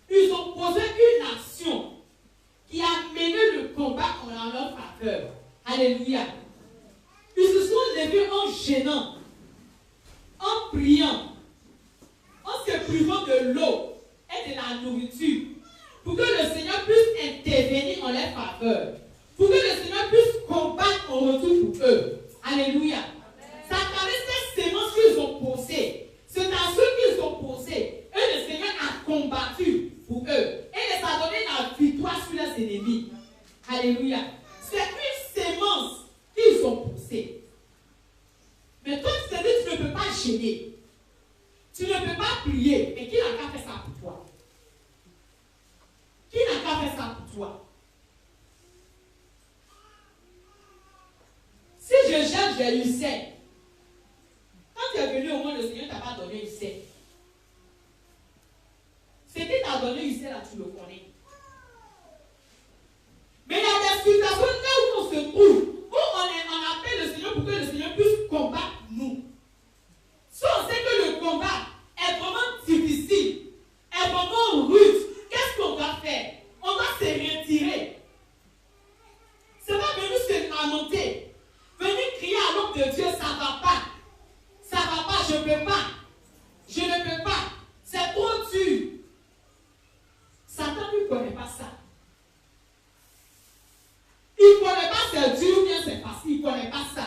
ils ont posé une action qui a mené le combat en leur faveur. Alléluia. Ils se sont levés en gênant, en priant, en se privant de l'eau et de la nourriture, pour que le Seigneur puisse intervenir en leur faveur, pour que le Seigneur puisse combattre en retour pour eux. Alléluia. Ça travers ces sémences qu'ils ont posées, c'est à ceux qu'ils ont posées, et le Seigneur a combattu pour eux, et les a donné la victoire sur leurs ennemis. Alléluia. C'est une sémence qu'ils ont posée. Mais toi, tu te dis, tu ne peux pas gêner. Tu ne peux pas prier. Mais qui n'a qu'à faire ça pour toi? Qui n'a qu'à faire ça pour toi? Si je gêne, j'ai eu sait. Quand tu es venu au monde, le Seigneur ne t'a pas donné une sait. Ce qui t'a donné une sait, là, tu le connais. Mais il y a des situations là où on se trouve, où on appelle le Seigneur pour que le Seigneur puisse combattre nous. Si on sait que le combat est vraiment difficile, est vraiment rude, qu'est-ce qu'on doit faire? On doit se retirer. C'est pas venir se lamenter, venir crier à l'homme de Dieu, ça va pas, je ne peux pas, je ne peux pas, c'est trop dur. Satan ne connaît pas ça. Il ne connaît pas c'est dur ou bien c'est facile, il ne connaît pas ça.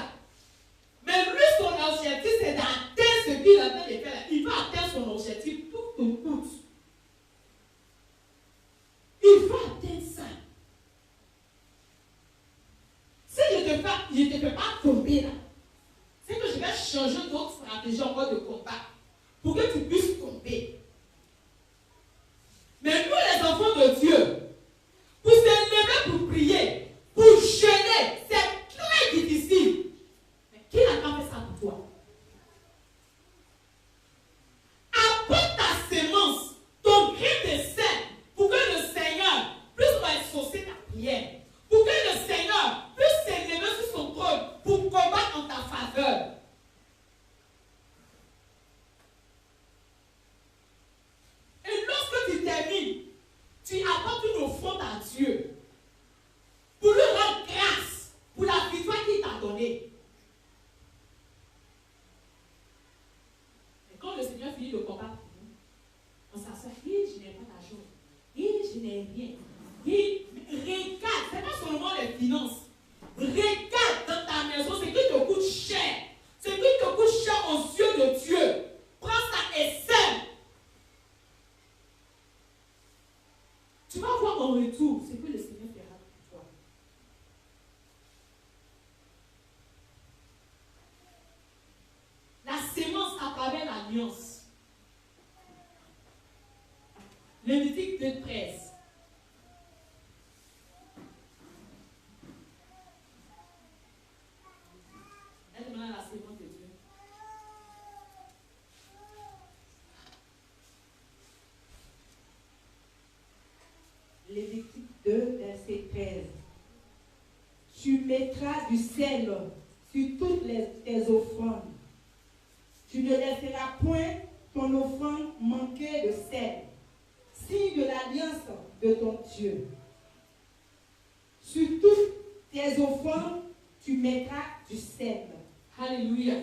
Mais lui, son objectif, c'est d'atteindre ce qu'il a fait de faire. Il va atteindre son objectif tout au coûte. Il va atteindre ça. Si je ne te fais pas tomber là, c'est que je vais changer d'autres stratégies encore de combat pour que tu puisses tomber. Mais nous, les enfants de Dieu, pour se lever pour prier, pour jeûner, c'est très difficile. Mais qui n'a pas fait ça pour toi? Apporte ta sémence, ton grain de sel, pour que le Seigneur puisse exaucer ta prière. Pour que le Seigneur puisse se lever sur son trône pour combattre en ta faveur. Et lorsque tu termines, tu apportes une offrande à Dieu pour lui rendre grâce pour la victoire qu'il t'a donnée. Et quand le Seigneur finit le combat pour nous, on s'assoit, je n'ai pas d'argent, je n'ai rien. Regarde, ce n'est pas seulement les finances. Regarde dans ta maison ce qui te coûte cher. Ce qui te coûte cher aux yeux de Dieu. Prends ça et sème. Tu vas voir en retour ce que le Seigneur fera pour toi. La sémence à travers l'alliance. Lévitique 2:13. La sémence de Dieu. Lévitique 2, verset 13. Tu mettras du sel sur toutes tes offrandes. Tu ne laisseras point ton offrande manquer de sel, signe de l'alliance de ton Dieu. Sur toutes tes offrandes, tu mettras du sel. Alléluia.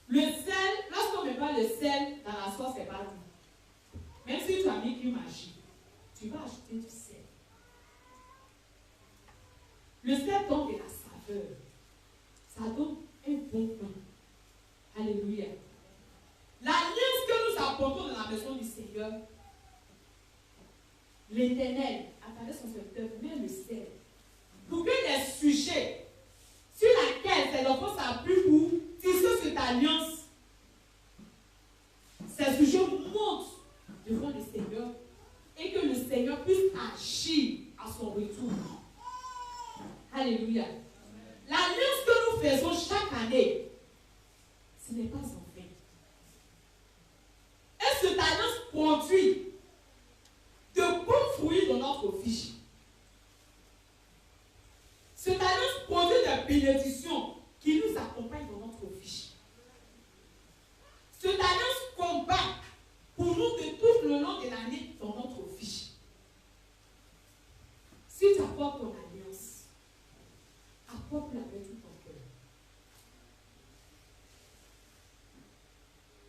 Le sel, lorsqu'on ne met pas le sel dans la sauce, c'est pas bon. Même si tu as mis une magie, tu vas ajouter du sel. Le sel donne de la saveur. Ça donne un bon goût. Alléluia. L'alliance que nous apportons dans la maison du Seigneur, l'Éternel, à travers son serviteur, met le sel. Pour que les sujets sur laquelle tes enfants s'appuient pour tisser cette alliance, ces sujets montent devant le Seigneur et que le Seigneur puisse agir à son retour. Alléluia. L'alliance que nous faisons chaque année, ce n'est pas en vain. Et cette alliance produit de bons fruits dans notre vie. bénédictions qui nous accompagnent dans notre vie. Cette alliance combat pour nous de tout le long de l'année dans notre vie. Si tu apportes ton alliance, apporte-la avec tout ton cœur.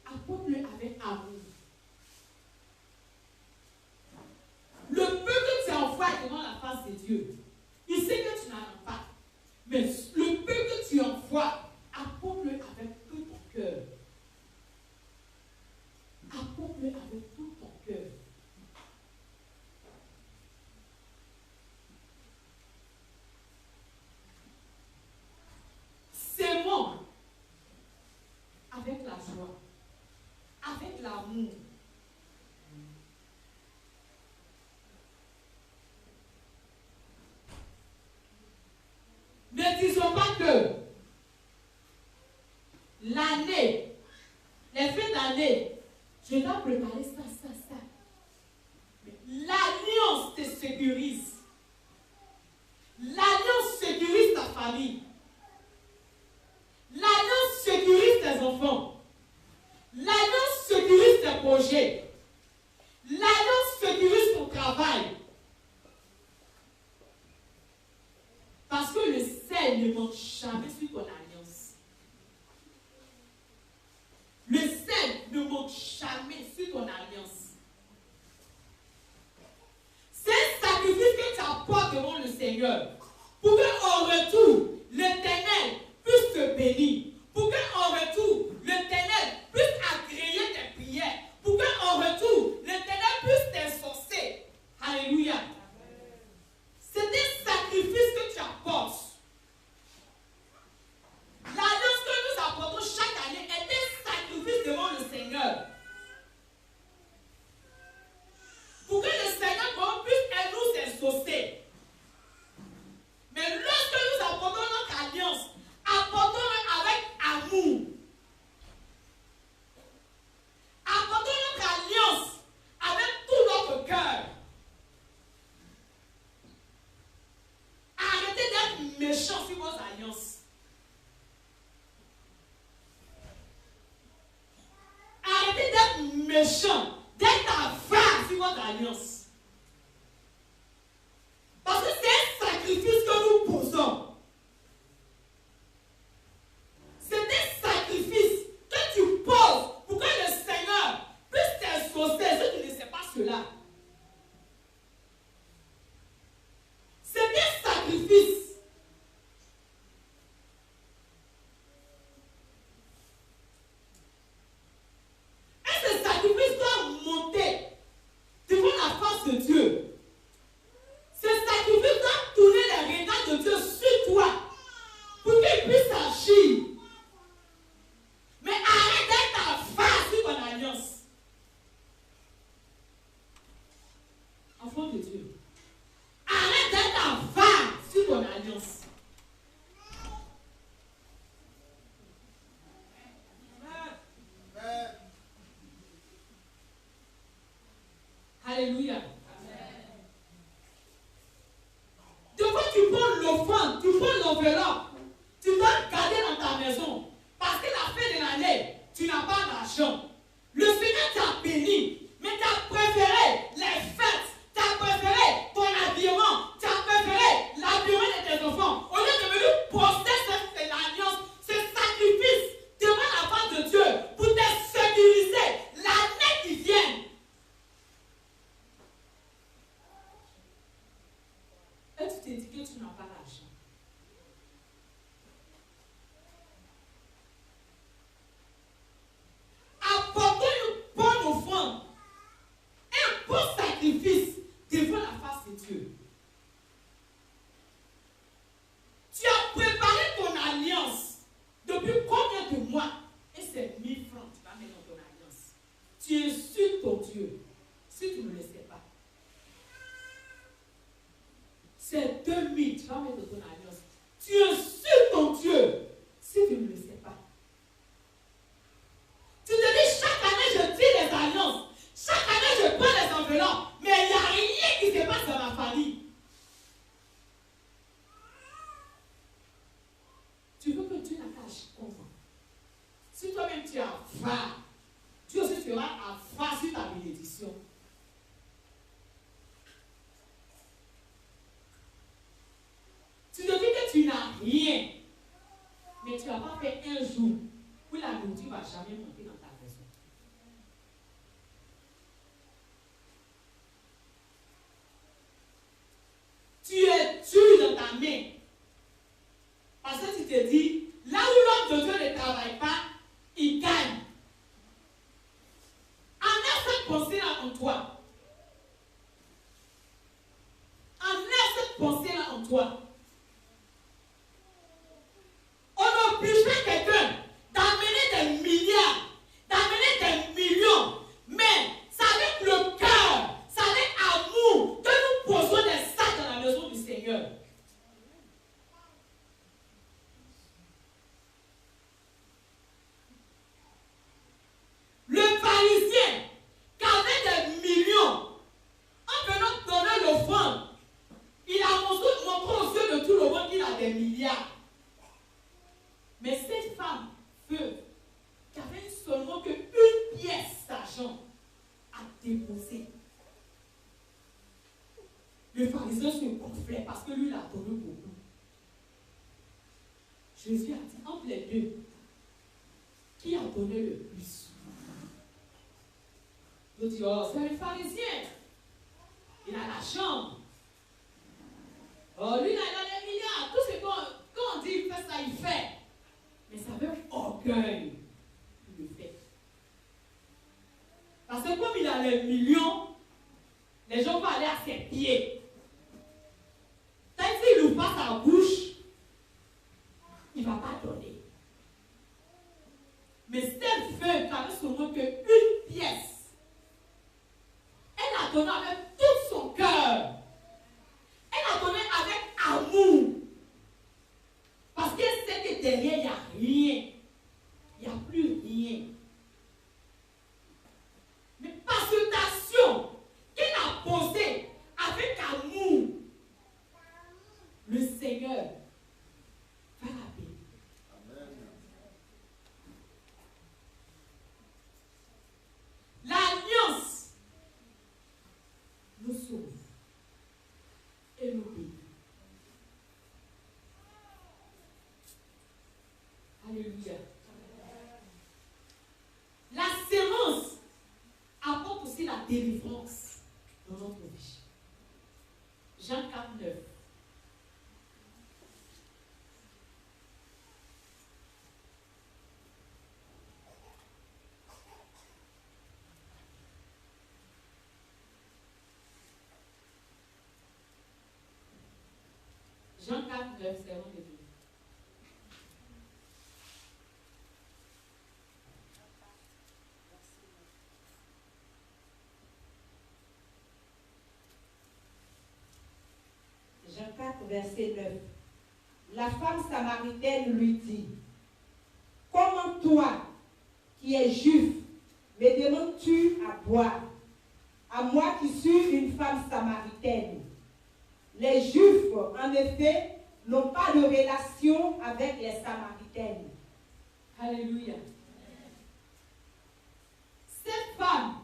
Apporte-le avec amour. Le peu que tu envoies devant la face de Dieu, il sait que tu n'en as pas. Mais le peu que tu envoies, apporte-le avec tout ton cœur. Apporte-le avec tout ton cœur. S'aimons avec la joie, avec l'amour. Ne disons pas que l'année, les fins d'année, je dois préparer ça. L'alliance te sécurise. L'alliance sécurise ta famille. L'alliance sécurise tes enfants. L'alliance sécurise tes projets. L'alliance sécurise ton travail. Parce que le sel ne manque jamais sur ton alliance. Le sel ne manque jamais sur ton alliance. C'est un sacrifice que tu apportes devant le Seigneur. Pour qu'en retour, l'Éternel puisse te bénir. Pour qu'en retour, l'Éternel puisse agréer tes prières. Pour qu'en retour, l'Éternel puisse t'exaucer. Alléluia. C'est des sacrifices que tu apportes. L'alliance que nous apportons chaque année est un sacrifice devant le Seigneur. Pour que le Seigneur puisse nous exaucer. Mais lorsque nous apportons notre alliance, apportons-le avec amour. Apportons notre alliance avec tout notre cœur. Arrêtez d'être méchants sur vos alliances. Arrêtez d'être méchants, d'être avare sur votre alliance. Parce que c'est un sacrifice que nous posons. C'est un sacrifice que tu poses pour que le Seigneur puisse t'exaucer. Si tu ne sais pas cela. C'est un sacrifice. Et ce sacrifice doit monter devant la face de Dieu. Ce sacrifice doit tourner les regards de Dieu sur toi pour qu'il puisse agir. Mais arrête d'être avare sur ton alliance. Enfant de Dieu. Arrête d'être avare sur ton alliance. Alléluia. De quoi tu prends l'offrande, tu prends l'enveloppe, tu dois garder dans ta maison. Parce que la fin de l'année, tu n'as pas d'argent. Le Seigneur t'a béni, mais tu as préféré les fêtes, tu as préféré ton habillement, tu as préféré l'habillement de tes enfants. Au lieu de venir poster cette alliance, ce sacrifice devant la face de Dieu pour te sécuriser l'année qui vient. Et tu t'es dit que tu n'as pas l'argent. Apportons une bonne offrande, un bon sacrifice devant la face de Dieu. Tu as préparé ton alliance depuis combien de mois? Et c'est 1000 francs que tu vas mettre dans ton alliance. Tu insultes ton Dieu si tu ne le sais pas. C'est 2000 tu vas mettre dans ton alliance. Tu insultes ton Dieu si tu ne le sais pas. Tu te dis chaque année je tire les alliances. Chaque année je prends les enveloppes. Mais il n'y a rien qui se passe dans ma famille. message comment? Si toi-même tu as faim, tu aussi seras faim sur ta bénédiction. Tu te dis que tu n'as rien, mais tu n'as pas fait un jour où la nourriture ne va jamais monter dans ta maison. Tu es dur dans ta main. Parce que tu te dis, là où l'homme de Dieu ne travaille pas, il gagne. Enlève cette pensée-là en toi. Enlève cette pensée-là en toi. On n'oblige pas quelqu'un d'amener des milliards, d'amener des millions, mais c'est avec le cœur, c'est avec amour que nous posons des sacs dans la maison du Seigneur. Le pharisien qui avait des millions, en venant donner l'offrande, il a montré aux yeux de tout le monde qu'il a des milliards. Mais cette femme veuve, qui avait seulement qu'une pièce d'argent à déposer, le pharisien se gonflait parce que lui, il a donné beaucoup. Jésus a dit, entre les deux, qui a donné le plus? Il dit, oh, c'est le pharisien. Il a la chambre. Oh, lui, il a les milliards. Tout ce qu'on dit, il fait ça, il fait. Mais ça veut orgueil. Il le fait. Parce que comme il a les millions, les gens vont aller à ses pieds. Tant qu'il n'ouvre pas sa bouche, il ne va pas donner. Mais cette veuve qui avait seulement qu'une pièce, elle a donné avec tout son cœur. Elle a donné avec amour. Parce qu'elle sait que derrière, il n'y a rien. Il n'y a plus rien. Mais par cette action qu'elle a posée avec amour, le Seigneur va la bénir. Amen. L'alliance nous sauve et nous bénit. Alléluia. La sémence apporte aussi la délivrance dans notre vie. Jean 4, 9. Jean 4, 9, c'est un de Dieu. Jean 4, verset 9. La femme samaritaine lui dit, comment toi, qui es juif, me demandes-tu à boire, à moi qui suis une femme samaritaine? Les Juifs, en effet, n'ont pas de relation avec les Samaritaines. Alléluia. Cette femme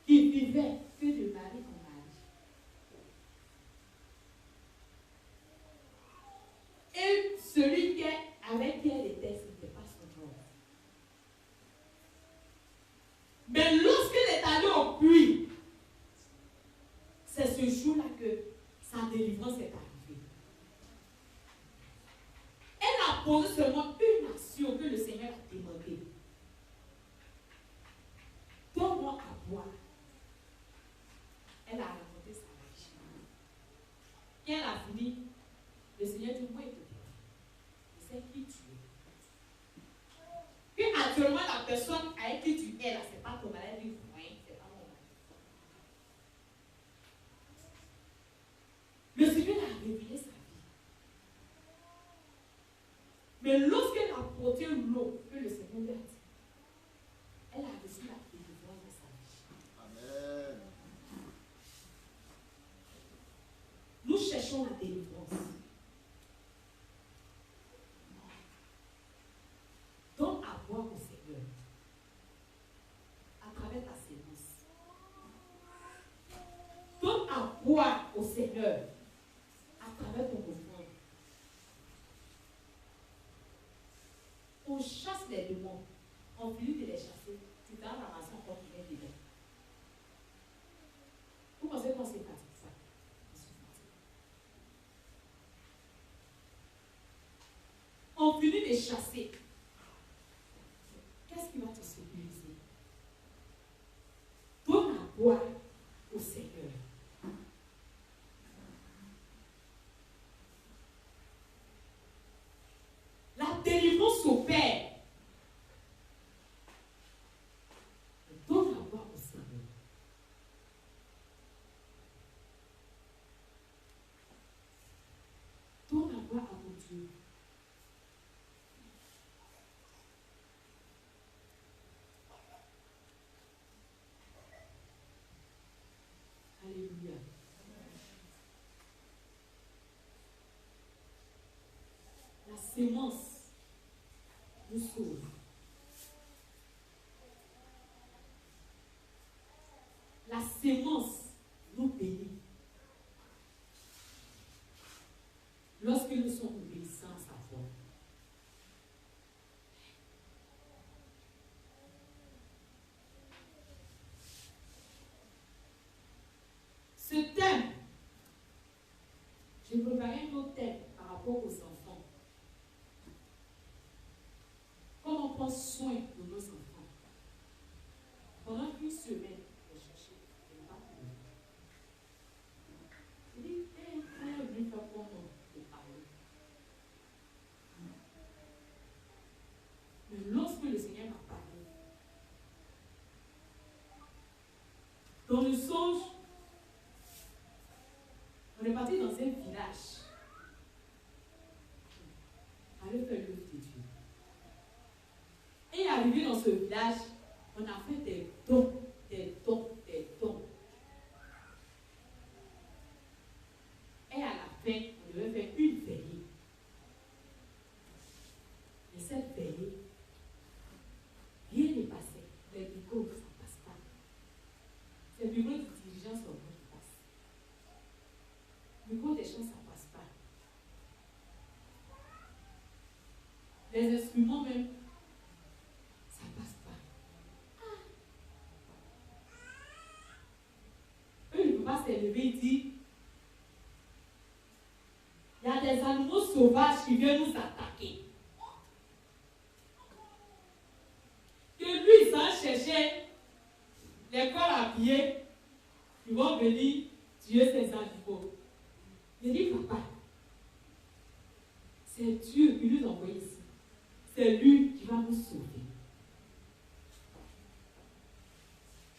qui vivait que de mari en mari. Et celui avec qui elle était, ce n'était pas son homme. Mais lorsqu'elle est allée au puits, c'est ce jour-là que sa délivrance est arrivée. Elle a posé seulement une action que le Seigneur a demandé. Donne-moi à boire. Elle a raconté sa vie. Quand elle a fini, le Seigneur dit, moi, je sais qui tu es. Puis actuellement, la personne avec qui tu es là, ce n'est pas ton mari, elle dit, oui, c'est pas mon mari. Le Seigneur a révélé sa vie. Mais lorsqu'elle a porté l'eau que le Seigneur lui a dit, elle a reçu la délivrance de sa vie. Amen. Nous cherchons la délivrance. à boire au Seigneur à travers ton offrande. On chasse les démons. On finit de les chasser. Tu t'as ramassé encore qui est dedans. Vous pensez qu'on s'est fatigué ça? On finit de chasser. Qu'est-ce qui va te sécuriser? Donne à boire au Seigneur. La délivrance s'opère. Donne à boire au Seigneur. Donne à boire à mon Dieu. Alléluia. La sémence nous sauve. La sémence nous bénit. Lorsque nous sommes obéissants à sa voix. Ce thème, j'ai préparé un autre thème par rapport aux enfants. Comment on prend soin de nos enfants. Pendant une semaine, j'ai cherché, je n'ai pas trouvé. J'ai dit, quand on est venu faire pour nous, de parler. Mais lorsque le Seigneur m'a parlé, dans le songe, on est parti dans un village. Aller faire l'œuvre de Dieu. Et arrivé dans ce village, on a fait des dons, des dons, des dons. Et à la fin, on devait faire une veillée. Et cette veillée, rien n'est passé. Les micros, ça ne passe pas. C'est le bureau de dirigeants sur moi qui passe. Le micro des gens, ça ne passe pas. Les instruments même, ça ne passe pas. Eux, ils ne peuvent pas s'élever et dire, il y a des animaux sauvages qui viennent nous attaquer. Que lui, sans chercher les corps habillés, ils vont venir tuer ces animaux. Il dit, papa, c'est Dieu qui nous envoie ici. C'est lui qui va nous sauver.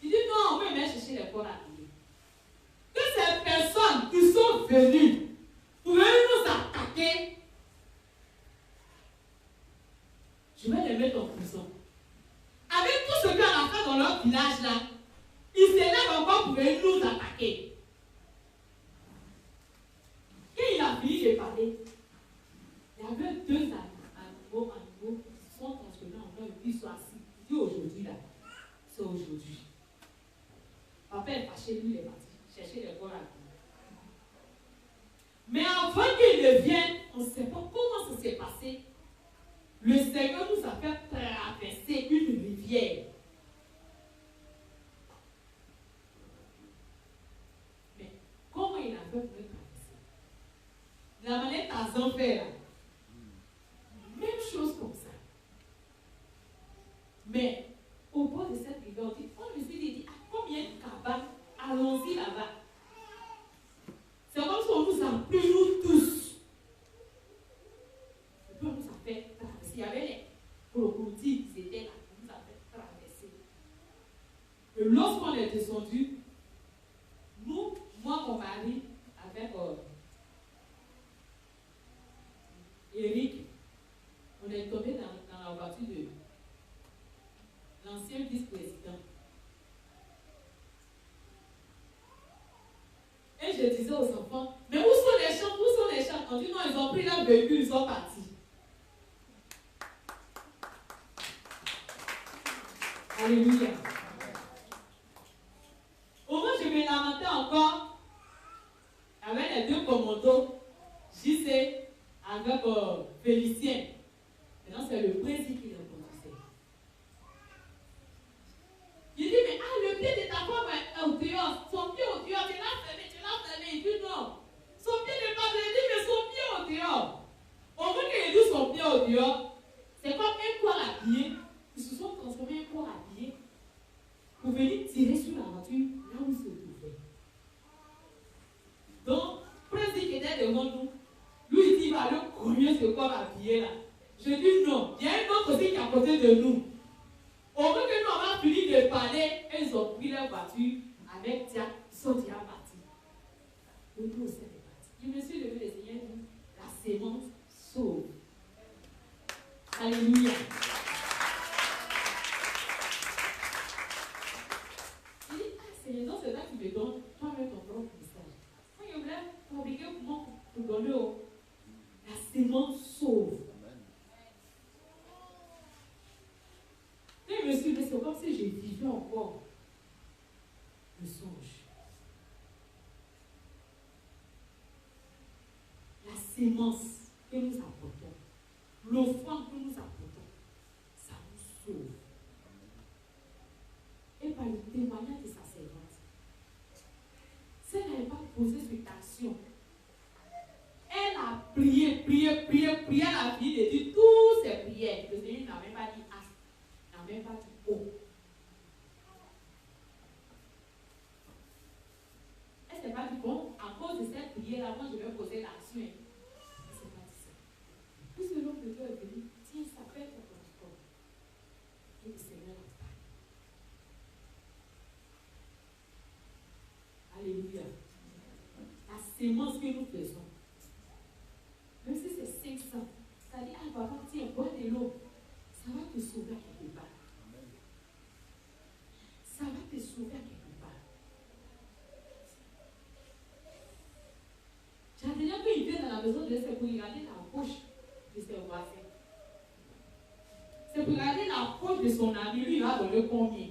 Il dit, non, on peut même chercher les corps habillés. Que ces personnes qui sont venues pour venir nous attaquer, je vais les mettre en prison. Avec tout ce qu'on a fait dans leur village là, ils s'élèvent encore pour venir nous attaquer. Quand il a fini de parler, il y avait deux animaux qui sont transformés en un, ils sont assis. Il dit aujourd'hui là, c'est aujourd'hui. Papa est fâché, lui il est parti chercher les corps à lui. Mais avant qu'il ne vienne, on ne sait pas comment ça s'est passé. Le Seigneur nous a fait traverser une rivière. Mais comment il a fait pour le traverser? La manière Tarzan fait là. Même chose comme ça. Mais au bord de cette rivière, on lui dit, à combien de cabanes? Allons-y là-bas. C'est comme si on nous a pris nous tous. Et puis on nous a fait traverser. Il y avait les crocodiles qui étaient là. On nous a fait traverser. Et lorsqu'on est descendu, nous, moi, mon mari, avec Eric, on est tombé dans la voiture de l'ancien vice-président. Et je disais aux enfants, mais où sont les champs? Où sont les champs? On dit non, ils ont pris leur véhicule, ils sont partis. Alléluia. Au moins, je me lamentais encore avec Félicien. Maintenant, c'est le président qui le conduisait. Il dit, mais le pied de ta femme est au dehors. Son pied au dehors, tu l'as fermé. Il dit non. Son pied n'est pas dehors. Il dit, mais son pied au dehors. Au moment qu'il dit son pied au dehors, c'est comme un corps habillé. Ils se sont transformés en corps habillé pour venir tirer sur la voiture là où ils se trouvaient. Donc, le président qui était devant nous, lui il dit, il va aller cogner ce corps habillé là. Je dis non, il y a un autre aussi qui est à côté de nous. Au moment que nous avons fini de parler, ils ont pris leur voiture avec Diak, ils sont déjà partis. Et nous aussi, on est partis. Je me suis levé, le Seigneur dit, la sémence sauve. Alléluia. Il dit, Seigneur, non, c'est là que tu me donnes, toi-même ton propre message. Moi, je voulais fabriquer pour donner la sémence sauve. Et je me suis dit, c'est comme si je vivais encore le songe. La sémence que nous apportons, l'offrande que nous apportons, ça nous sauve. Et par le témoignage de sa servante, si elle n'avait pas posé cette action, elle a prié, elle a fini de dire toutes ses prières. Le Seigneur n'a même pas dit ah, n'a même pas dit oh. Elle s'est pas dit bon, à cause de cette prière-là, moi je vais poser l'action. Elle s'est pas dit ça. Puis ce l'homme de Dieu est venu, tiens, ça fait ton transport. Et le Seigneur a parlé. Alléluia. La sémence que nous faisons, même si c'est 500, ça dit, ah papa, tiens, bois de l'eau. Ça va te sauver à quelque part. Ça va te sauver à quelque part. J'ai déjà vu une vient dans la maison de c'est pour regarder la poche de ses voisins. C'est pour regarder la poche de son ami, lui il va donner combien.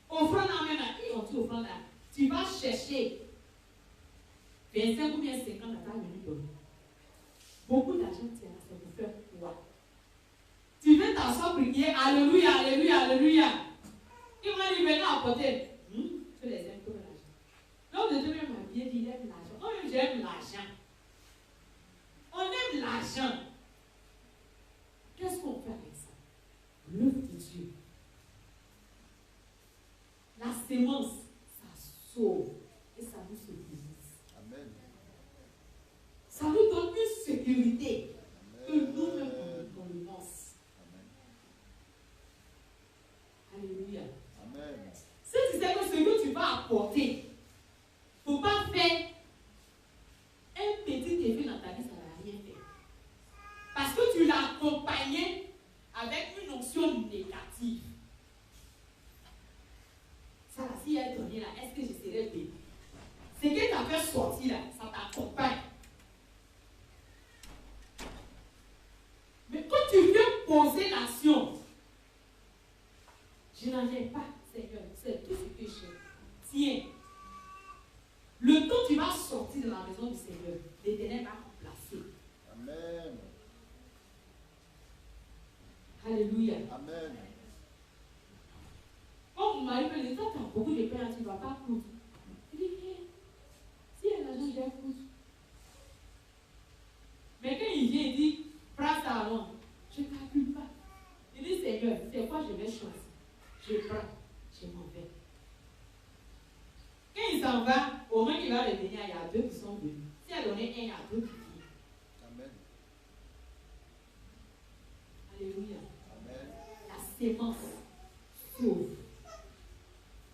Offrande en même, qui ont dit offrande là? Tu vas chercher 25 ou bien 50 à ta venue donner. Beaucoup d'argent tient là, c'est pour faire quoi? Tu veux t'asseoir prier, alléluia, alléluia, alléluia. Il m'a dit, maintenant à côté, tu les aimes comme l'argent. L'homme de Dieu m'a bien dit, il aime l'argent. Moi-même, j'aime l'argent. On aime l'argent. Qu'est-ce qu'on fait avec ça? L'œuvre de Dieu. La sémence, ça sauve et ça nous sécurise. Amen. Ça nous donne une sécurité que nous-mêmes on le pense. Alléluia. Amen. Si tu sais que ce que tu vas apporter, il ne faut pas faire un petit effet dans ta vie, ça ne va rien faire. Parce que tu l'as accompagné avec une onction négative. Ça, si elle est donnée là, est-ce que je serais béni? Ce que tu as fait sortir là, ça t'accompagne. Mais quand tu viens poser l'action, je n'en ai pas, Seigneur, c'est tout ce que j'ai. Tiens, le temps tu vas sortir de la maison du Seigneur, l'Éternel va remplacer. Amen. Alléluia. Amen. Quand mon mari me dit, toi, tu as beaucoup de pain, tu ne vas pas coudre. Je dis, si elle a l'argent, je vais coudre. Mais quand il vient, il dit, prends ça avant. Je ne calcule pas. Il dit, Seigneur, c'est quoi je vais choisir? Je prends, je m'en vais. Quand il s'en va, au moins qu'il va revenir, il y a deux qui sont venus. Si elle a donné un, il y a deux qui viennent. Amen. Alléluia. Amen. La sémence sauve.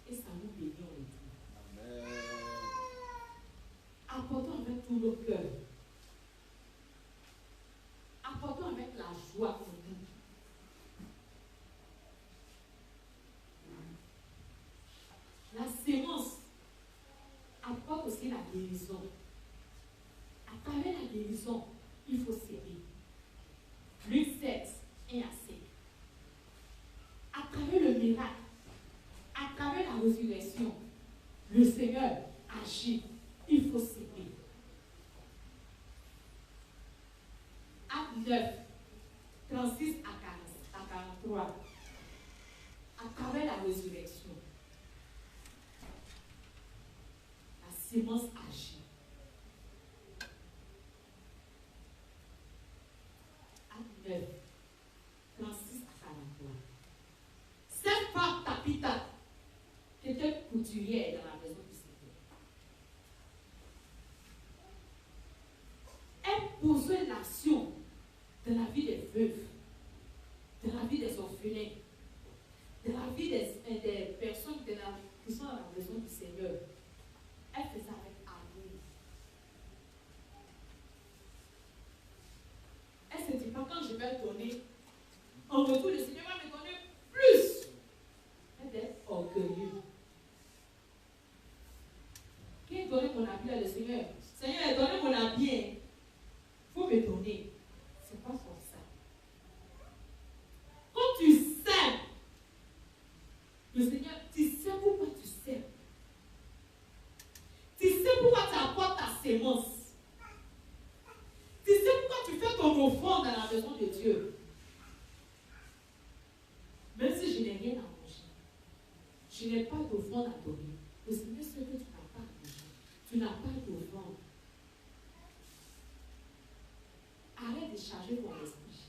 Et ça nous bénit en retour. Amen. Apportons avec tout le cœur. Apportons avec la joie pour nous. La sémence apporte aussi la guérison. À travers la guérison, il faut s'aider. Luc 7, 1 à 5. À travers le miracle, à travers la résurrection, le Seigneur agit. Il faut s'aider. 9, 36 à 43. À travers la résurrection, la sémence agit. Acte 9, 36 à 43. Cette femme Tabitha, qui était couturière dans la maison du Seigneur, elle posait l'action de la vie des veuves, de la vie des orphelins, de la vie des personnes qui sont dans la maison du Seigneur. Elle faisait avec amour. Elle ne se dit pas, quand je vais donner, en retour, le Seigneur va me donner plus. Elle est orgueilleuse. Qui a donné mon habit à le Seigneur? Seigneur, donnez mon habit. Il faut me donner. C'est pas comme ça. Quand tu sèmes, le Seigneur, tu sais pourquoi tu sèmes. Tu sais pourquoi tu apportes ta sémence. Tu sais pourquoi tu fais ton offrande dans la maison de Dieu. Même si je n'ai rien à manger, je n'ai pas d'offrande à donner. Le Seigneur sait que tu n'as pas à manger. Tu n'as pas d'offrande. Arrête de charger ton esprit.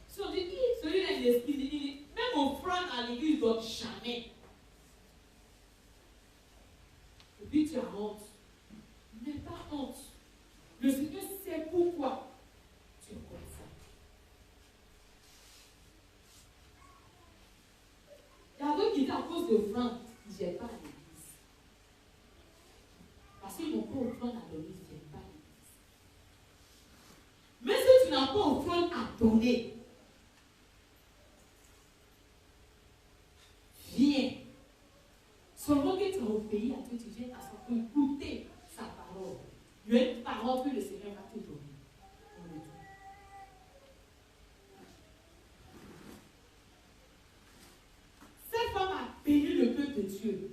Si on dit, celui-là, il est esprit, même offrande à l'église, il ne donne jamais. Et puis tu as honte. N'aie pas honte. Le Seigneur sait pourquoi tu es comme ça. Il y a d'autres qui disent à cause d'offrande, ils ne viennent pas à l'église. Parce qu'ils n'ont pas offrande à donner, ils ne viennent pas à l'église. Mais si tu n'as pas offrande à donner, viens. Seulement que tu es au pays à Dieu, tu viens à pour écouter sa parole. Il y a une parole que le Seigneur va te donner. Cette femme a béni le peuple de Dieu.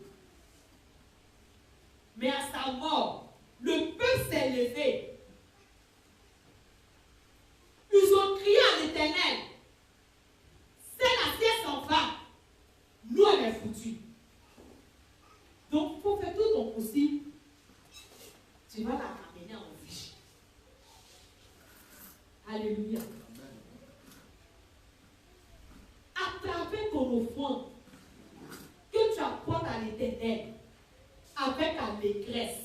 Mais à sa mort, le peuple s'est levé. Ils ont crié à l'Éternel. C'est la terre s'en va. Nous, elle est foutue. Donc, il faut faire tout ton possible. Tu vas la ramener en vie. Alléluia. À travers ton offrande que tu apportes à l'Éternel avec allégresse,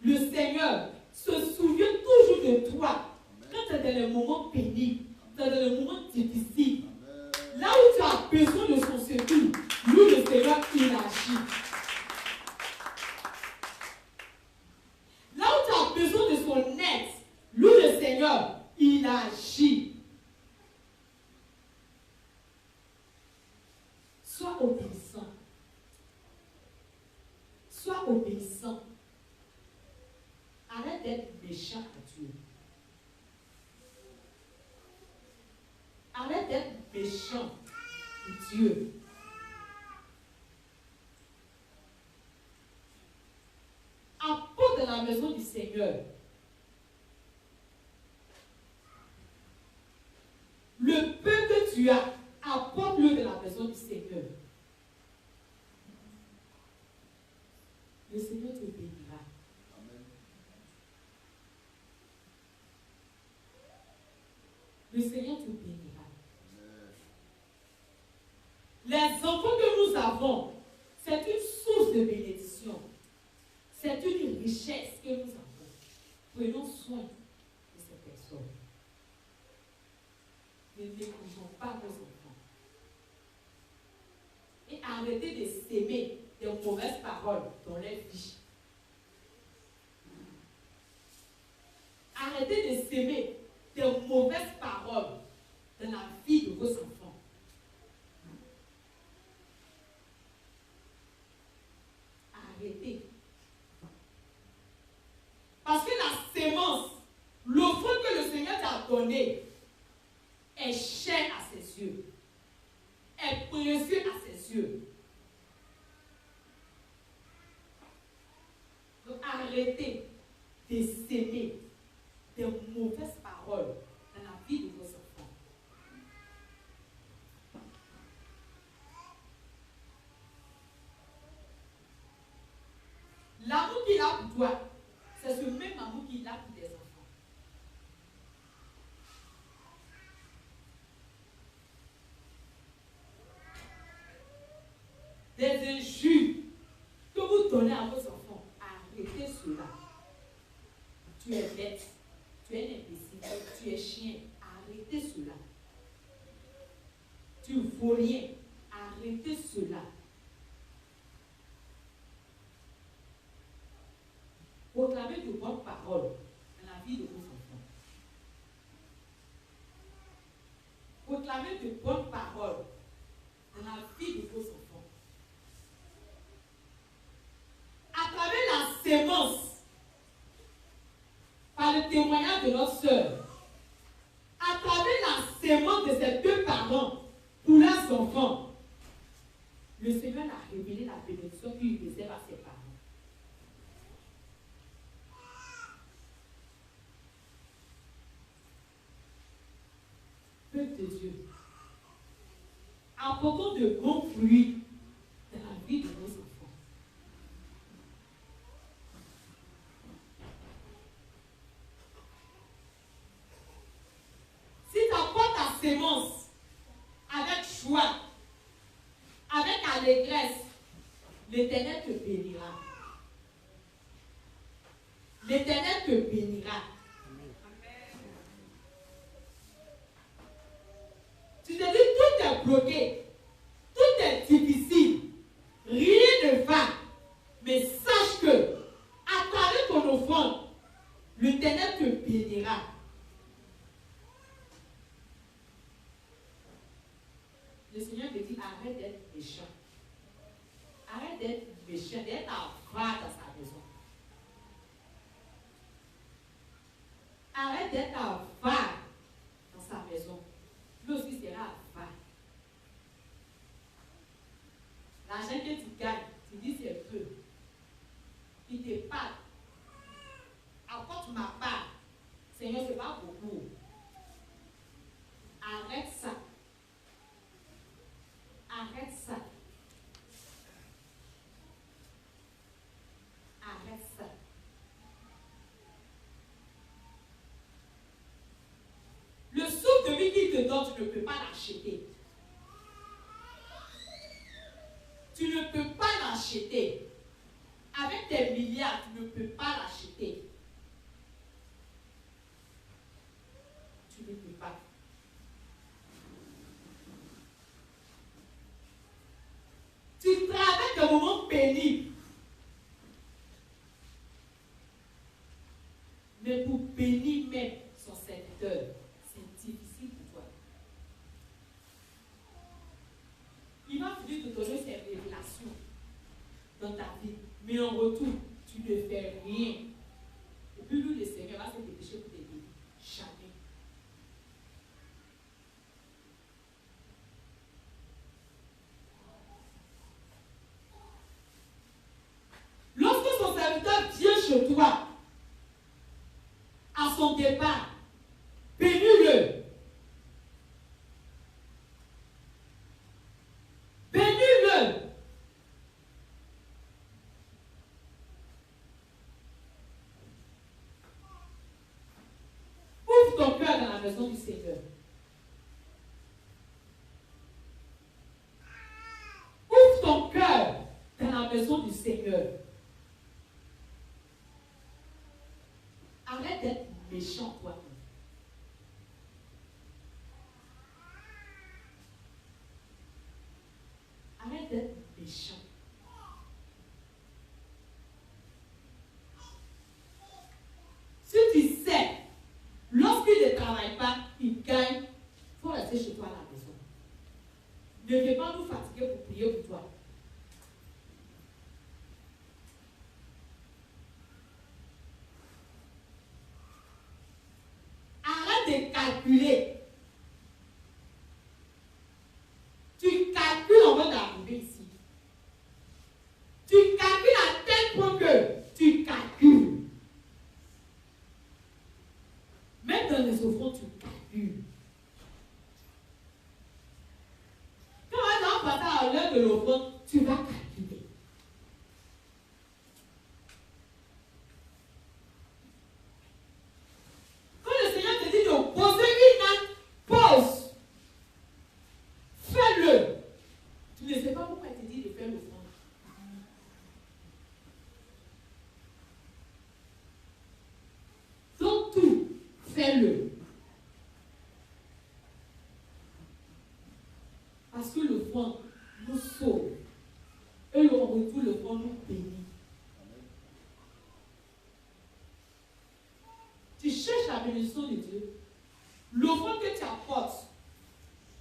le Seigneur se souvient toujours de toi quand tu es dans les moments pénibles, dans les moments difficiles. Là où tu as besoin de son secours, lui, le Seigneur, il agit. Là où tu as besoin de son aide, lui, le Seigneur, il agit. Sois obéissant. Sois obéissant. Arrête d'être méchant à Dieu. Arrête d'être méchant à Dieu. Apporte de la maison du Seigneur. Le peu que tu as, apporte-le de la maison du Seigneur. Le Seigneur te bénira. Amen. Le Seigneur te bénira. Amen. Les enfants que nous avons, c'est une source de bénédiction. C'est une richesse que nous avons. Prenons soin de ces personnes. Ne négligeons pas nos enfants. Et arrêtez de s'aimer des mauvaises paroles dans leur vie. Arrêtez de s'aimer des mauvaises paroles dans la vie de vos enfants. Arrêtez. Parce que la sémence, l'offrande que le Seigneur t'a donnée, est chère à ses yeux. Est précieux à ses yeux. Donc arrêtez pour toi, c'est ce même amour qu'il a pour tes enfants. Des injures que vous donnez à vos enfants, arrêtez cela. Tu es bête, tu es imbécile, tu es chien, arrêtez cela. Tu ne vaux rien, arrêtez cela. Proclamez de bonnes paroles dans la vie de vos enfants. Proclamez de bonnes paroles dans la vie de vos enfants. À travers la sémence, par le témoignage de notre sœur, à travers la sémence de ces deux parents pour leurs enfants, le Seigneur a révélé la bénédiction qu'il réserve à ses parents. Peuple de Dieu, apportons de bons fruits dans la vie de nos enfants. Si tu apportes ta sémence avec joie, avec allégresse, l'Éternel te bénira. L'Éternel te bénira. Tu te dis, tout est bloqué, tout est difficile, rien ne va. Mais sache que, à travers ton offrande, l'Éternel te bénira. Le Seigneur te dit, arrête d'être méchant. Arrête d'être méchant, d'être avare dans sa maison. Arrête d'être avare dans sa maison. Lui aussi sera avare. L'argent que tu gagnes, tu dis c'est peu. Il te parle. Apporte ma part. Seigneur, c'est pas beaucoup. Arrête ça. Arrête ça. Arrête ça. Le souffle de vie qu'il te donne, tu ne peux pas l'acheter. Tu ne peux pas l'acheter. Avec tes milliards, tu ne peux pas l'acheter. Tu ne peux pas. Tu traverses des moments pénibles. Mais pour bénir même son serviteur, c'est difficile pour toi. Il va venir te donner ses révélations dans ta vie. Mais en retour, tu ne fais rien. Et puis lui, le Seigneur va se dépêcher pour t'aider. Jamais. Lorsque son serviteur vient chez toi, à son départ, bénis-le. Bénis-le. Ouvre ton cœur dans la maison du Seigneur. Ouvre ton cœur dans la maison du Seigneur. Arrête d'être méchant, toi. Arrête d'être méchant. Si tu sais, lorsqu'il ne travaille pas, il gagne, il faut rester chez toi à la maison. Ne viens pas nous fatiguer pour prier pour toi. Arrête de calculer. Tu calcules avant d'arriver ici. Tu calcules à tel point que tu calcules. Même dans les offrandes, tu calcules. Quand on va passer à l'heure de l'offrande, tu vas calculer. fais-le. Parce que le vent nous sauve. Et en retour, le vent nous bénit. Tu cherches la bénédiction de Dieu. Le vent que tu apportes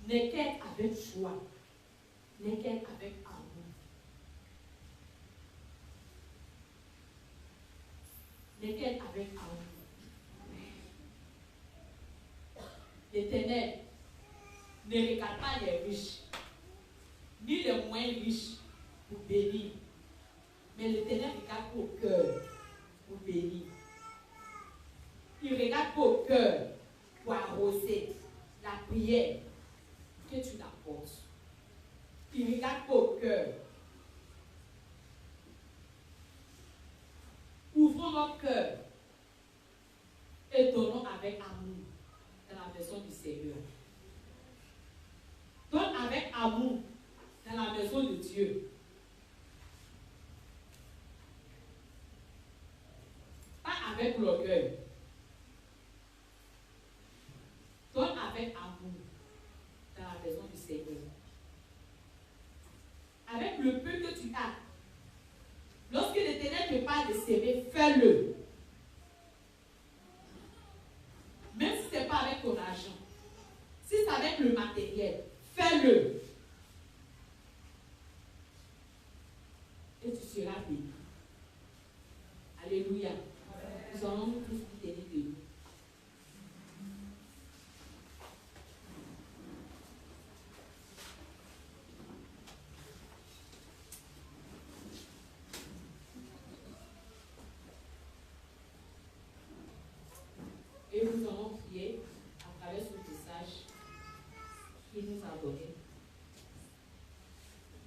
n'est qu'être avec joie, n'est qu'être avec amour. N'est qu'être avec amour. L'Éternel ne regarde pas les riches, ni les moins riches pour bénir. Mais l'Éternel regarde au cœur pour bénir. Il regarde au cœur pour arroser la prière que tu l'apportes. Il regarde au cœur. Ouvrons notre cœur et donnons avec amour dans la maison du Seigneur. Donne avec amour dans la maison de Dieu. Pas avec l'orgueil. Donne avec amour dans la maison du Seigneur. Avec le peu que tu as. Lorsque l'Éternel te parle de s'aimer, fais-le. Même si ce n'est pas avec ton argent. Si c'est avec le matériel, fais-le. Et tu seras béni. Alléluia. Nous allons tous vous tenir debout. Et nous allons prier à travers ce message qu'il nous a donné.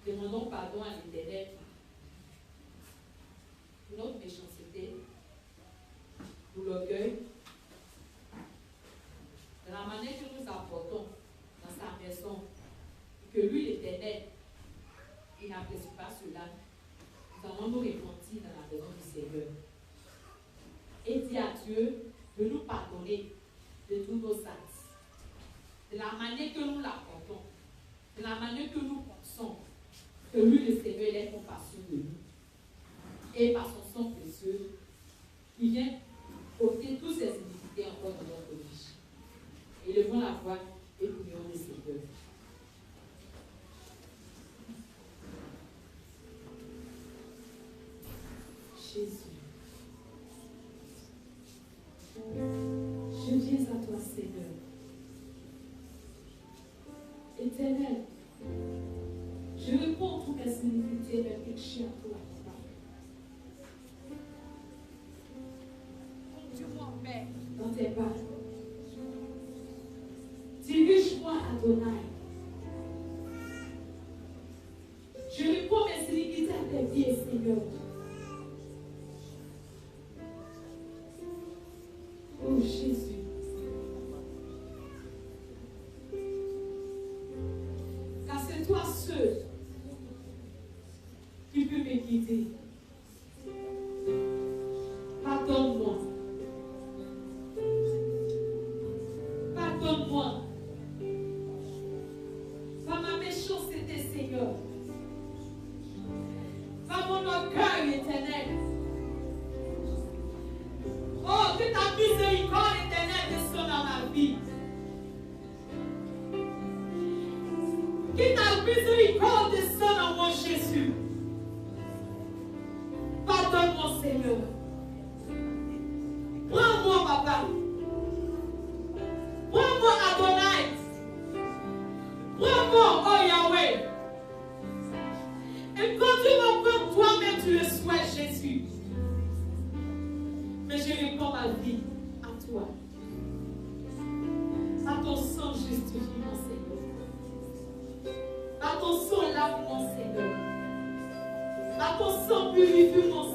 Demandons pardon à l'Éternel pour notre méchanceté, pour l'orgueil, de la manière que nous apportons dans sa maison, et que lui, l'Éternel, il n'apprécie pas cela. Nous allons nous repentir dans la maison du Seigneur. Et dire à Dieu de nous pardonner de tous nos actes, de la manière que nous l'apportons, de la manière que nous pensons, que lui, le Seigneur, il est compassion de nous. Et par son sang précieux, il vient ôter toutes ces iniquités encore de notre vie. Élevons la voix et prions le Seigneur. Jésus. Je viens à toi, Seigneur. Éternel, je réponds toutes mes iniquités, mes péchés à toi. Dans tes pas. Dirige-moi, Adonai. Je réponds mes iniquités à tes pieds, Seigneur. Oh Jésus. Car c'est toi seul qui peux me guider. Pardonne-moi. Pardonne-moi. Par ma méchanceté, Seigneur. Par mon orgueil éternel. Oh, que ta miséricorde éternelle descende dans ma vie. Que ta miséricorde descende en moi, Jésus. Pardonne-moi, Seigneur. Prends-moi, Papa. Prends-moi, Adonai. Prends-moi, oh Yahweh. Et conduis-moi comme toi-même tu le souhaites, Jésus. Mais je réponds ma vie à toi. À ton sang justifie mon Seigneur. À ton sang lave mon Seigneur. À ton sang purifie mon